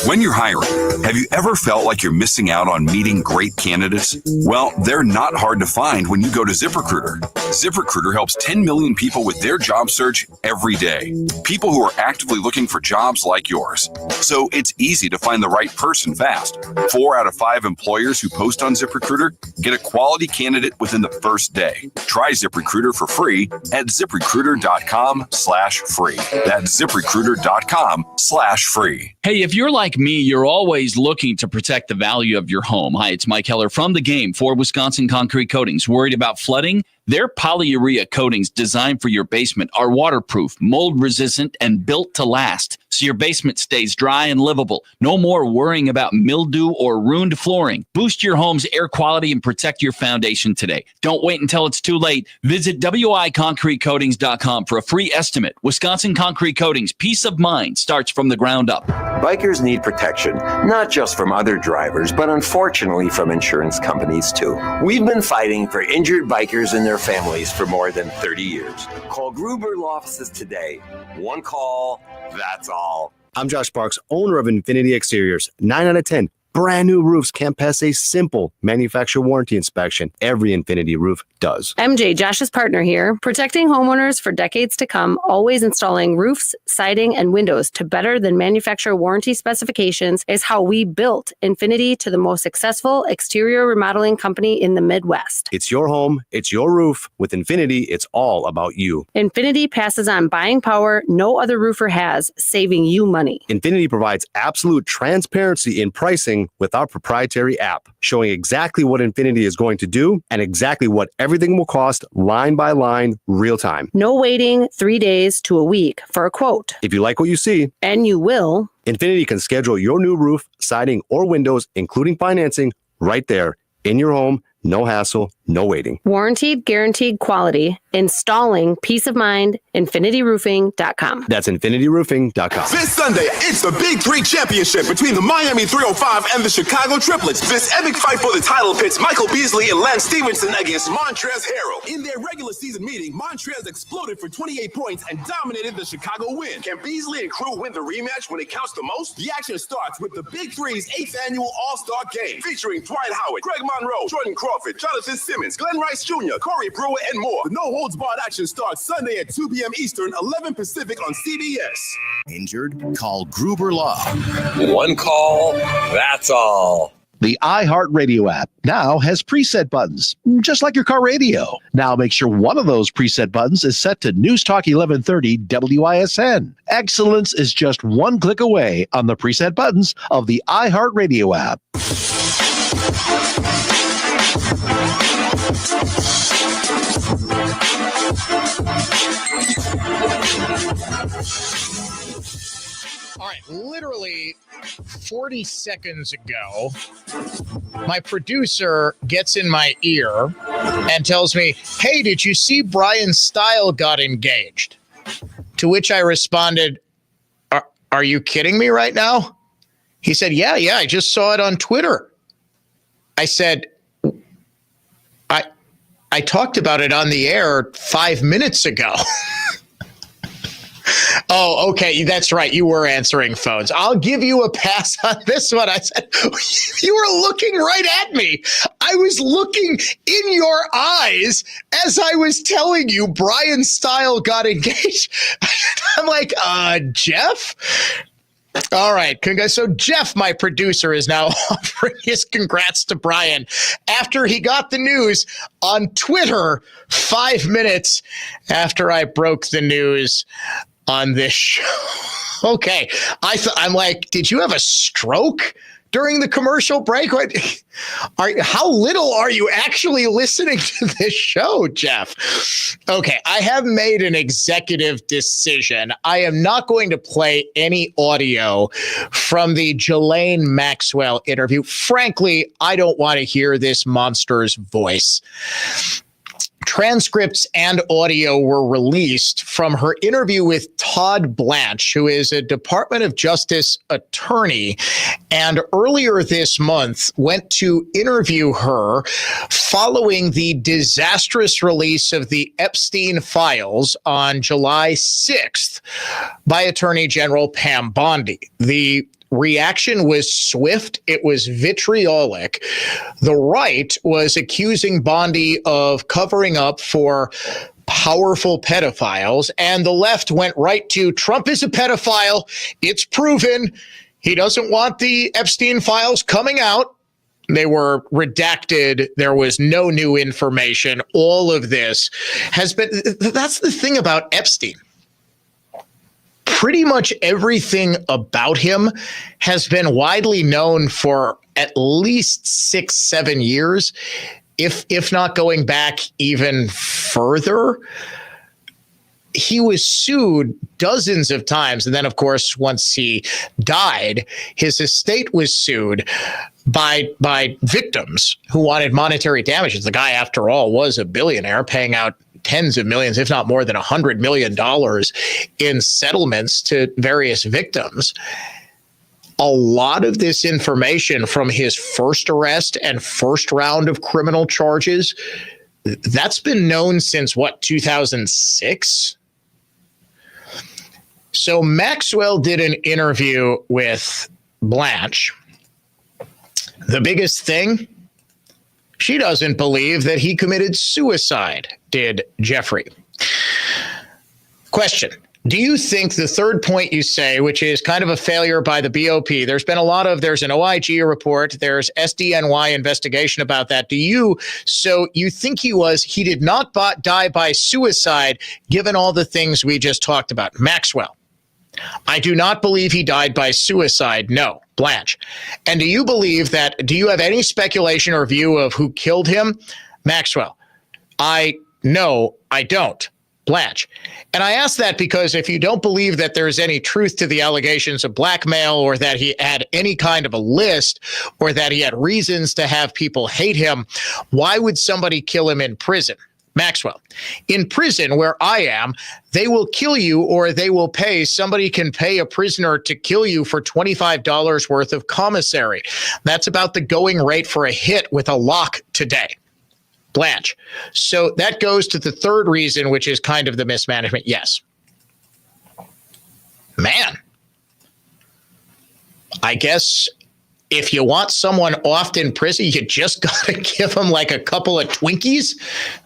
When you're hiring, have you ever felt like you're missing out on meeting great candidates? Well, they're not hard to find when you go to ZipRecruiter. ZipRecruiter helps 10 million people with their job search every day. People who are actively looking for jobs like yours. So it's easy to find the right person fast. 4 out of 5 employers who post on ZipRecruiter get a quality candidate within the first day. Try ZipRecruiter for free at ZipRecruiter.com/free. That's ZipRecruiter.com/free. Hey, if you're like me, you're always looking to protect the value of your home. Hi, it's Mike Heller from The Game for Wisconsin Concrete Coatings. Worried about flooding? Their polyurea coatings designed for your basement are waterproof, mold resistant, and built to last, so your basement stays dry and livable. No more worrying about mildew or ruined flooring. Boost your home's air quality and protect your foundation today. Don't wait until it's too late. Visit wiconcretecoatings.com for a free estimate. Wisconsin Concrete Coatings, peace of mind starts from the ground up. Bikers need protection, not just from other drivers, but unfortunately from insurance companies too. We've been fighting for injured bikers and their families for more than 30 years. Call Gruber Law Offices today. One call, that's all. I'm Josh Sparks, owner of Infinity Exteriors. 9 out of 10. Brand new roofs can't pass a simple manufacturer warranty inspection. Every Infinity roof does. MJ, Josh's partner here, protecting homeowners for decades to come, always installing roofs, siding, and windows to better than manufacturer warranty specifications is how we built Infinity to the most successful exterior remodeling company in the Midwest. It's your home, it's your roof. With Infinity, it's all about you. Infinity passes on buying power no other roofer has, saving you money. Infinity provides absolute transparency in pricing with our proprietary app, showing exactly what Infinity is going to do and exactly what everything will cost line by line, real time. No waiting 3 days to a week for a quote. If you like what you see, and you will, Infinity can schedule your new roof, siding, or windows, including financing, right there in your home. No hassle, no waiting. Warranted, guaranteed quality. Installing peace of mind. InfinityRoofing.com. That's InfinityRoofing.com. This Sunday, it's the Big Three Championship between the Miami 305 and the Chicago Triplets. This epic fight for the title pits Michael Beasley and Lance Stevenson against Montrezl Harrell. In their regular season meeting, Montrezl exploded for 28 points and dominated the Chicago win. Can Beasley and crew win the rematch when it counts the most? The action starts with the Big Three's 8th annual All-Star Game, featuring Dwight Howard, Greg Monroe, Jordan Crawford, Jonathan Simmons, Glenn Rice Jr., Corey Brewer, and more. The No no-holds-barred action starts Sunday at 2 p.m. Eastern, 11 Pacific on CBS. Injured? Call Gruber Law. One call, that's all. The iHeartRadio app now has preset buttons, just like your car radio. Now make sure one of those preset buttons is set to News Talk 1130 WISN. Excellence is just one click away on the preset buttons of the iHeartRadio app. All right, literally 40 seconds ago, my producer gets in my ear and tells me, hey, did you see Brian Style got engaged? To which I responded, are you kidding me right now? He said, yeah, I just saw it on Twitter. I said, I talked about it on the air 5 minutes ago. Oh, okay. That's right. You were answering phones. I'll give you a pass on this one. I said, you were looking right at me. I was looking in your eyes as I was telling you Brian Style got engaged. I'm like, Jeff? All right. So Jeff, my producer, is now offering his congrats to Brian after he got the news on Twitter 5 minutes after I broke the news on this show. Okay. I'm like, did you have a stroke during the commercial break? How little are you actually listening to this show, Jeff? Okay. I have made an executive decision. I am not going to play any audio from the Ghislaine Maxwell interview. Frankly, I don't want to hear this monster's voice. Transcripts and audio were released from her interview with Todd Blanche, who is a Department of Justice attorney, and earlier this month went to interview her following the disastrous release of the Epstein files on July 6th by Attorney General Pam Bondi. The reaction was swift. It was vitriolic. The right was accusing Bondi of covering up for powerful pedophiles, and the left went right to Trump is a pedophile. It's proven. He doesn't want the Epstein files coming out. They were redacted. There was no new information. All of this has been, that's the thing about Epstein. Pretty much everything about him has been widely known for at least 6-7 years, if not going back even further. He was sued dozens of times. And then, of course, once he died, his estate was sued by victims who wanted monetary damages. The guy, after all, was a billionaire, paying out tens of millions, if not more than $100 million in settlements to various victims. A lot of this information from his first arrest and first round of criminal charges, that's been known since, 2006? So Maxwell did an interview with Blanche. The biggest thing, she doesn't believe that he committed suicide, did Jeffrey. Question. Do you think the third point you say, which is kind of a failure by the BOP, there's an OIG report, there's SDNY investigation about that. So you think he did not die by suicide, given all the things we just talked about? Maxwell. I do not believe he died by suicide. No. Blanche. And do you have any speculation or view of who killed him? Maxwell. No, I don't. Blanche. And I ask that because if you don't believe that there's any truth to the allegations of blackmail, or that he had any kind of a list, or that he had reasons to have people hate him, why would somebody kill him in prison? Maxwell. In prison, where I am, they will kill you, or they will pay. Somebody can pay a prisoner to kill you for $25 worth of commissary. That's about the going rate for a hit with a lock today. Blanche. So that goes to the third reason, which is kind of the mismanagement. Yes. Man. I guess if you want someone off in prison, you just got to give them like a couple of Twinkies,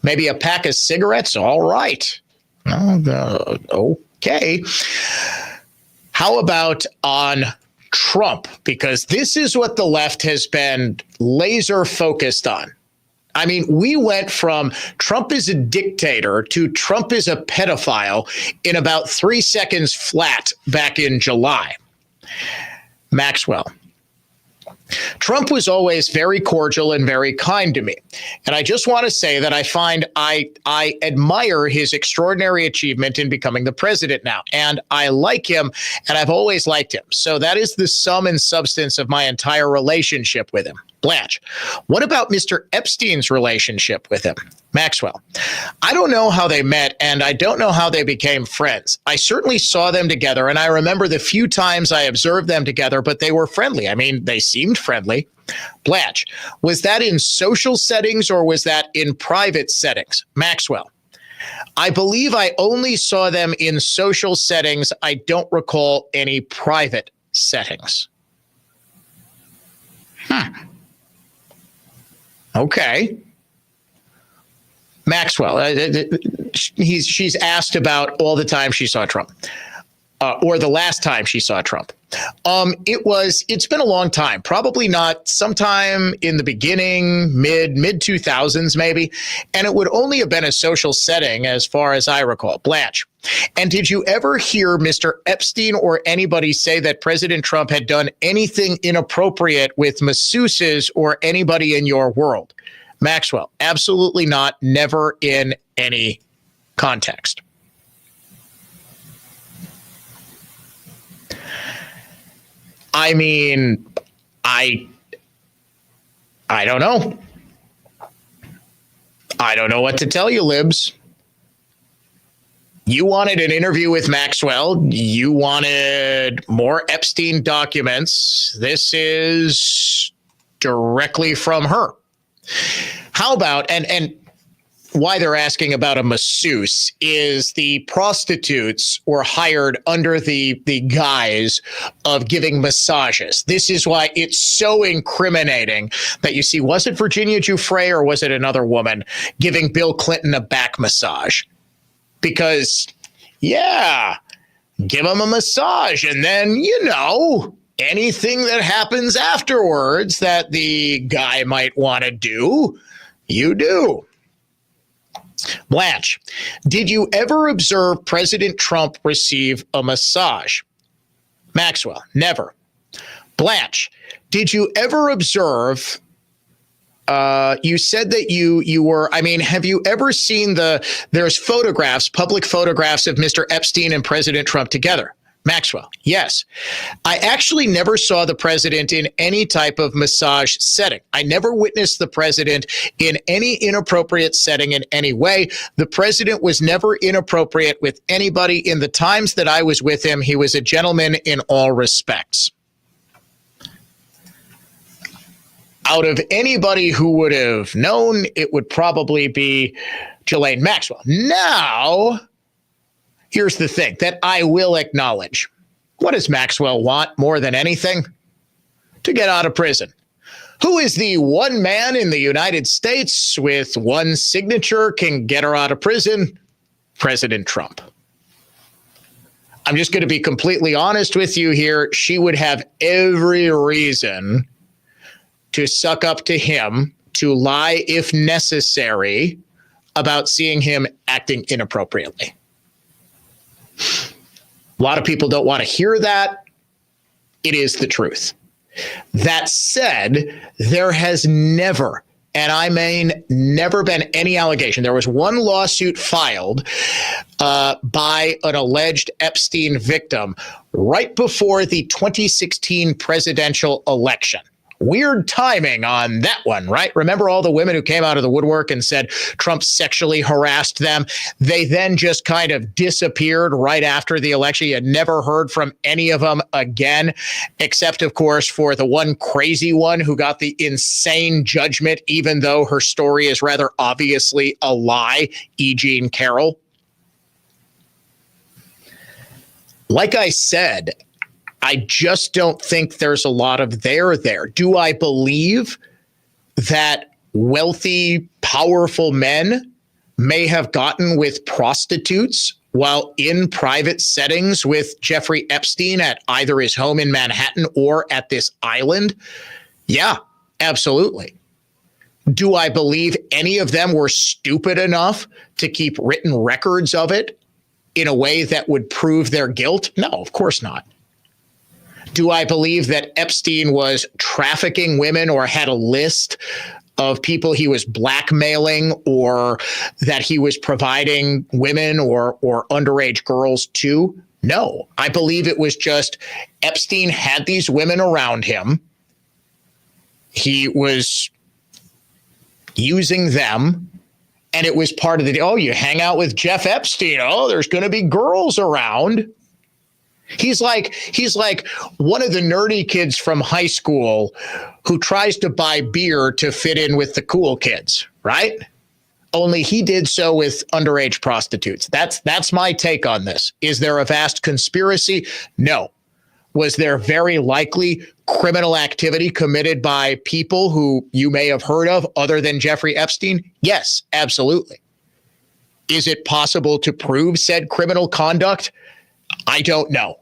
maybe a pack of cigarettes. All right. Okay. How about on Trump? Because this is what the left has been laser focused on. I mean, we went from Trump is a dictator to Trump is a pedophile in about 3 seconds flat back in July. Maxwell. Trump was always very cordial and very kind to me. And I just want to say that I admire his extraordinary achievement in becoming the president now. And I like him, and I've always liked him. So that is the sum and substance of my entire relationship with him. Blanche, what about Mr. Epstein's relationship with him? Maxwell, I don't know how they met, and I don't know how they became friends. I certainly saw them together, and I remember the few times I observed them together, but they were friendly. I mean, they seemed friendly. Blanche, was that in social settings or was that in private settings? Maxwell, I believe I only saw them in social settings. I don't recall any private settings. Okay. Maxwell, she's asked about all the time she saw Trump, or the last time she saw Trump. It's been a long time, probably not sometime in the beginning, mid 2000s maybe. And it would only have been a social setting as far as I recall. Blanche. And did you ever hear Mr. Epstein or anybody say that President Trump had done anything inappropriate with masseuses or anybody in your world? Maxwell, absolutely not. Never in any context. I mean, I don't know. I don't know what to tell you, Libs. You wanted an interview with Maxwell. You wanted more Epstein documents. This is directly from her. How about, and why they're asking about a masseuse is the prostitutes were hired under the guise of giving massages. This is why it's so incriminating that you see, was it Virginia Giuffre or was it another woman giving Bill Clinton a back massage? Because, yeah, give him a massage and then, anything that happens afterwards that the guy might want to do, you do. Blanche, did you ever observe President Trump receive a massage? Maxwell, never. Blanche, did you ever observe, you said that you were, have you ever seen there's photographs, public photographs of Mr. Epstein and President Trump together? Maxwell, yes. I actually never saw the president in any type of massage setting. I never witnessed the president in any inappropriate setting in any way. The president was never inappropriate with anybody. In the times that I was with him, he was a gentleman in all respects. Out of anybody who would have known, it would probably be Ghislaine Maxwell. Now, here's the thing that I will acknowledge. What does Maxwell want more than anything? To get out of prison. Who is the one man in the United States with one signature can get her out of prison? President Trump. I'm just going to be completely honest with you here. She would have every reason to suck up to him, to lie if necessary about seeing him acting inappropriately. A lot of people don't want to hear that. It is the truth. That said, there has never, and I mean never, been any allegation. There was one lawsuit filed by an alleged Epstein victim right before the 2016 presidential election. Weird timing on that one, right? Remember all the women who came out of the woodwork and said Trump sexually harassed them? They then just kind of disappeared right after the election. You never heard from any of them again, except, of course, for the one crazy one who got the insane judgment, even though her story is rather obviously a lie, E. Jean Carroll. Like I said, I just don't think there's a lot of there. Do I believe that wealthy, powerful men may have gotten with prostitutes while in private settings with Jeffrey Epstein at either his home in Manhattan or at this island? Yeah, absolutely. Do I believe any of them were stupid enough to keep written records of it in a way that would prove their guilt? No, of course not. Do I believe that Epstein was trafficking women or had a list of people he was blackmailing, or that he was providing women or underage girls to? No, I believe it was just Epstein had these women around him. He was using them, and it was part of the, oh, you hang out with Jeff Epstein. Oh, there's going to be girls around. He's like one of the nerdy kids from high school who tries to buy beer to fit in with the cool kids, right? Only he did so with underage prostitutes. That's my take on this. Is there a vast conspiracy? No. Was there very likely criminal activity committed by people who you may have heard of other than Jeffrey Epstein? Yes, absolutely. Is it possible to prove said criminal conduct? I don't know.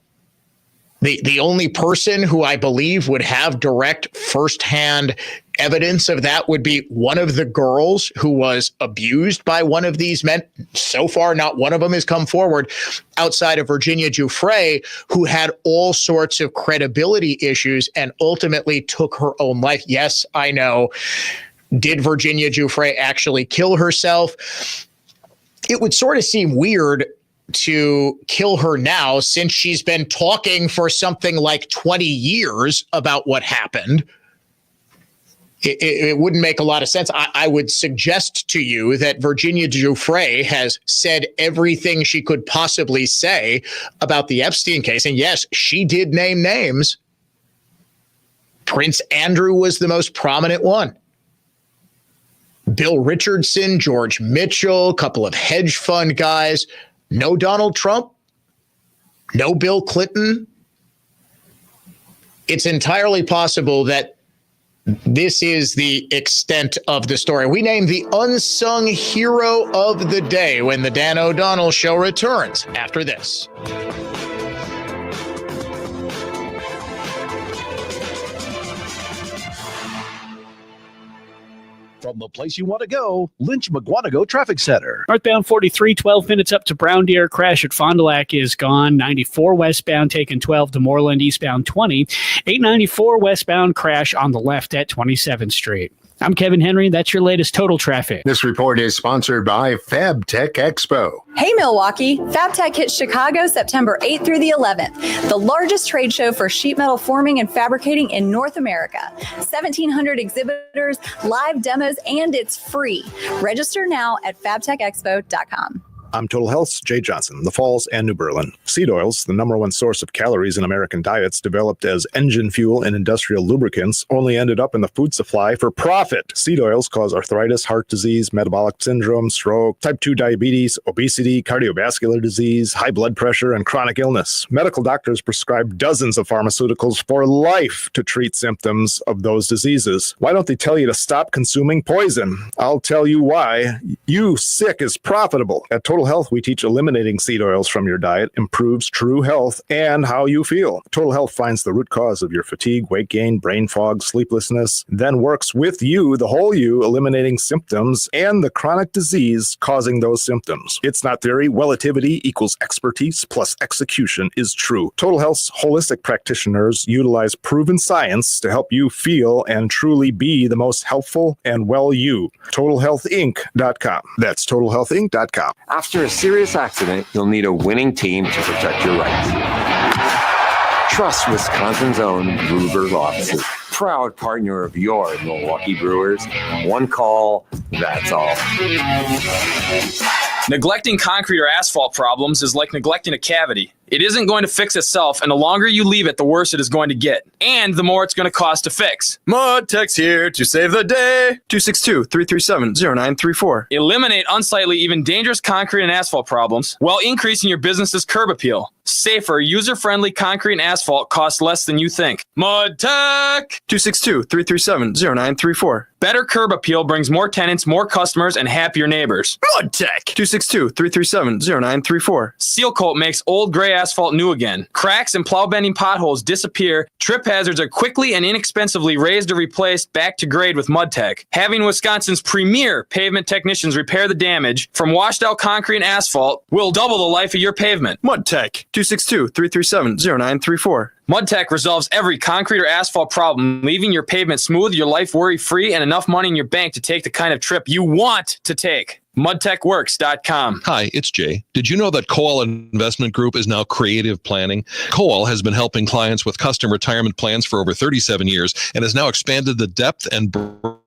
The only person who I believe would have direct firsthand evidence of that would be one of the girls who was abused by one of these men. So far, not one of them has come forward outside of Virginia Giuffre, who had all sorts of credibility issues and ultimately took her own life. Yes, I know. Did Virginia Giuffre actually kill herself? It would sort of seem weird to kill her now, since she's been talking for something like 20 years about what happened. It wouldn't make a lot of sense. I would suggest to you that Virginia Giuffre has said everything she could possibly say about the Epstein case. And yes, she did name names. Prince Andrew was the most prominent one. Bill Richardson, George Mitchell, a couple of hedge fund guys. No Donald Trump, no Bill Clinton. It's entirely possible that this is the extent of the story. We name the unsung hero of the day when the Dan O'Donnell Show returns after this. From the place you want to go, Lynch McGuanago Traffic Center. Northbound 43, 12 minutes up to Brown Deer. Crash at Fond du Lac is gone. 94 westbound taking 12 to Moreland, eastbound 20. 894 westbound crash on the left at 27th Street. I'm Kevin Henry. That's your latest total traffic. This report is sponsored by FabTech Expo. Hey, Milwaukee. FabTech hits Chicago September 8th through the 11th, the largest trade show for sheet metal forming and fabricating in North America. 1,700 exhibitors, live demos, and it's free. Register now at fabtechexpo.com. I'm Total Health's Jay Johnson, the Falls and New Berlin. Seed oils, the #1 source of calories in American diets, developed as engine fuel in industrial lubricants, only ended up in the food supply for profit. Seed oils cause arthritis, heart disease, metabolic syndrome, stroke, type 2 diabetes, obesity, cardiovascular disease, high blood pressure, and chronic illness. Medical doctors prescribe dozens of pharmaceuticals for life to treat symptoms of those diseases. Why don't they tell you to stop consuming poison? I'll tell you why. You sick is profitable. At Total Health, we teach eliminating seed oils from your diet improves true health and how you feel. Total Health finds the root cause of your fatigue, weight gain, brain fog, sleeplessness, then works with you, the whole you, eliminating symptoms and the chronic disease causing those symptoms. It's not theory. Relativity equals expertise plus execution is true. Total Health's holistic practitioners utilize proven science to help you feel and truly be the most helpful and well you. TotalHealthInc.com. That's TotalHealthInc.com. After a serious accident, you'll need a winning team to protect your rights. Trust Wisconsin's own Gruber Law Group, proud partner of your Milwaukee Brewers. One call, that's all. Neglecting concrete or asphalt problems is like neglecting a cavity. It isn't going to fix itself, and the longer you leave it, the worse it is going to get. And the more it's going to cost to fix. MudTech's here to save the day. 262-337-0934. Eliminate unsightly, even dangerous concrete and asphalt problems while increasing your business's curb appeal. safer, user-friendly concrete and asphalt costs less than you think. MudTech! 262-337-0934. Better curb appeal brings more tenants, more customers, and happier neighbors. MudTech! 262-337-0934. Seal Coat makes old gray asphalt new again. Cracks and plow-bending potholes disappear. Trip hazards are quickly and inexpensively raised or replaced back to grade with MudTech. Having Wisconsin's premier pavement technicians repair the damage from washed-out concrete and asphalt will double the life of your pavement. MudTech! 262-337-0934. MudTech resolves every concrete or asphalt problem, leaving your pavement smooth, your life worry-free, and enough money in your bank to take the kind of trip you want to take. MudTechWorks.com. Hi, it's Jay. Did you know that Coal Investment Group is now Creative Planning? Coal has been helping clients with custom retirement plans for over 37 years and has now expanded the depth and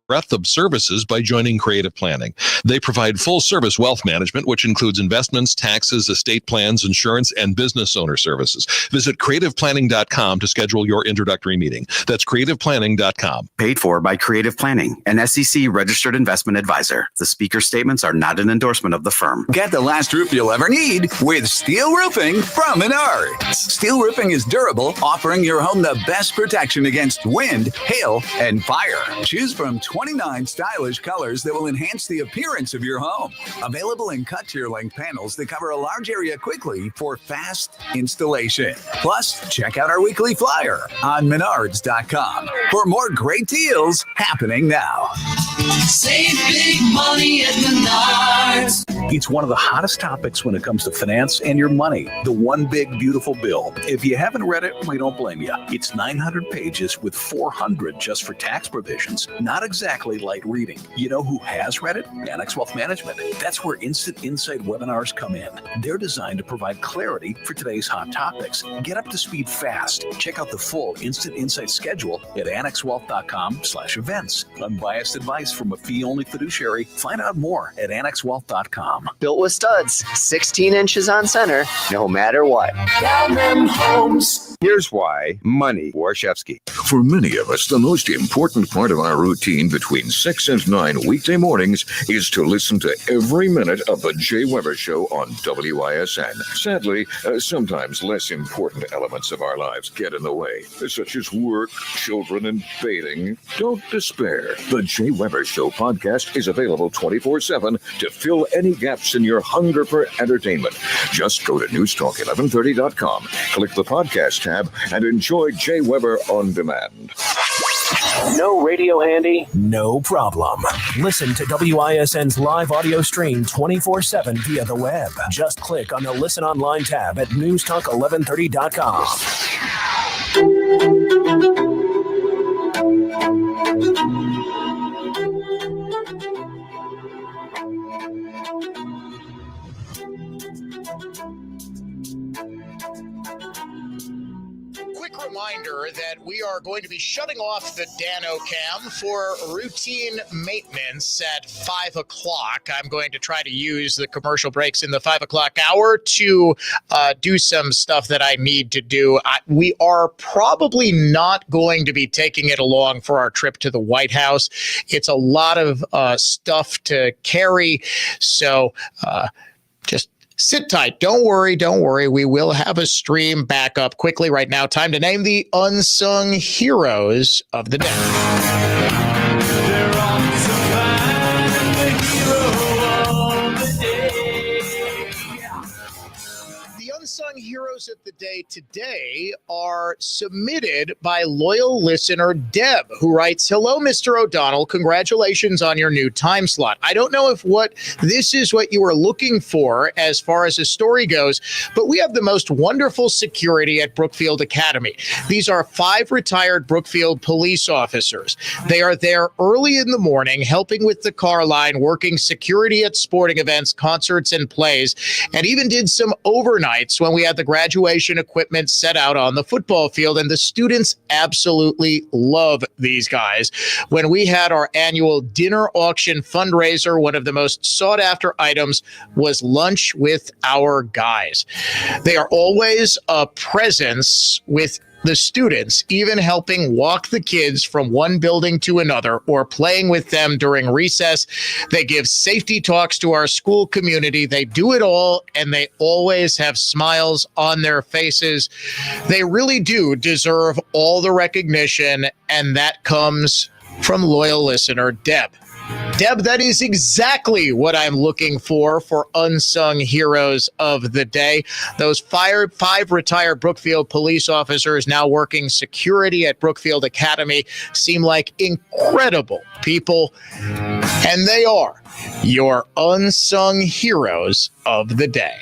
breadth of services by joining Creative Planning. They provide full-service wealth management, which includes investments, taxes, estate plans, insurance, and business owner services. Visit creativeplanning.com to schedule your introductory meeting. That's creativeplanning.com. Paid for by Creative Planning, an SEC-registered investment advisor. The speaker statements are not an endorsement of the firm. Get the last roof you'll ever need with steel roofing from Menards. Steel roofing is durable, offering your home the best protection against wind, hail, and fire. Choose from 29 stylish colors that will enhance the appearance of your home. Available in cut-to-your-length panels that cover a large area quickly for fast installation. Plus, check out our weekly flyer on Menards.com for more great deals happening now. Save big money at Menards. It's one of the hottest topics when it comes to finance and your money. The One Big Beautiful Bill. If you haven't read it, we don't blame you. It's 900 pages with 400 just for tax provisions. Not exactly light reading. You know who has read it? Annex Wealth Management. That's where Instant Insight webinars come in. They're designed to provide clarity for today's hot topics. Get up to speed fast. Check out the full Instant Insight schedule at annexwealth.com/events. Unbiased advice from a fee-only fiduciary. Find out more at annexwealth.com. Built with studs, 16 inches on center, no matter what. Galvin Homes. Here's why. Money. Warshevsky. For many of us, the most important part of our routine between 6 and 9 weekday mornings is to listen to every minute of the Jay Weber Show on WISN. Sadly, sometimes less important elements of our lives get in the way, such as work, children, and bathing. Don't despair. The Jay Weber Show podcast is available 24/7 to fill any gaps in your hunger for entertainment. Just go to newstalk1130.com, click the podcast tab, and enjoy Jay Weber on demand. No radio handy? No problem. Listen to WISN's live audio stream 24/7 via the web. Just click on the Listen Online tab at newstalk1130.com. Quick reminder that we are going to be shutting off the Dano Cam for routine maintenance at 5 o'clock. I'm going to try to use the commercial breaks in the 5 o'clock hour to do some stuff that I need to do. We are probably not going to be taking it along for our trip to the White House. It's a lot of stuff to carry, so just sit tight. Don't worry. We will have a stream back up quickly right now. Time to name the unsung heroes of the day. Unsung heroes of the day today are submitted by loyal listener Deb, who writes, "Hello, Mr. O'Donnell. Congratulations on your new time slot. I don't know if this is what you were looking for as far as a story goes, but we have the most wonderful security at Brookfield Academy. These are 5 retired Brookfield police officers. They are there early in the morning, helping with the car line, working security at sporting events, concerts, and plays, and even did some overnights when we had the graduation equipment set out on the football field, and the students absolutely love these guys. When we had our annual dinner auction fundraiser, one of the most sought-after items was lunch with our guys. They are always a presence with the students, even helping walk the kids from one building to another or playing with them during recess. They give safety talks to our school community. They do it all, and they always have smiles on their faces. They really do deserve all the recognition, and that comes from loyal listener Deb. Deb, that is exactly what I'm looking for unsung heroes of the day. Those five retired Brookfield police officers now working security at Brookfield Academy seem like incredible people, and they are your unsung heroes of the day.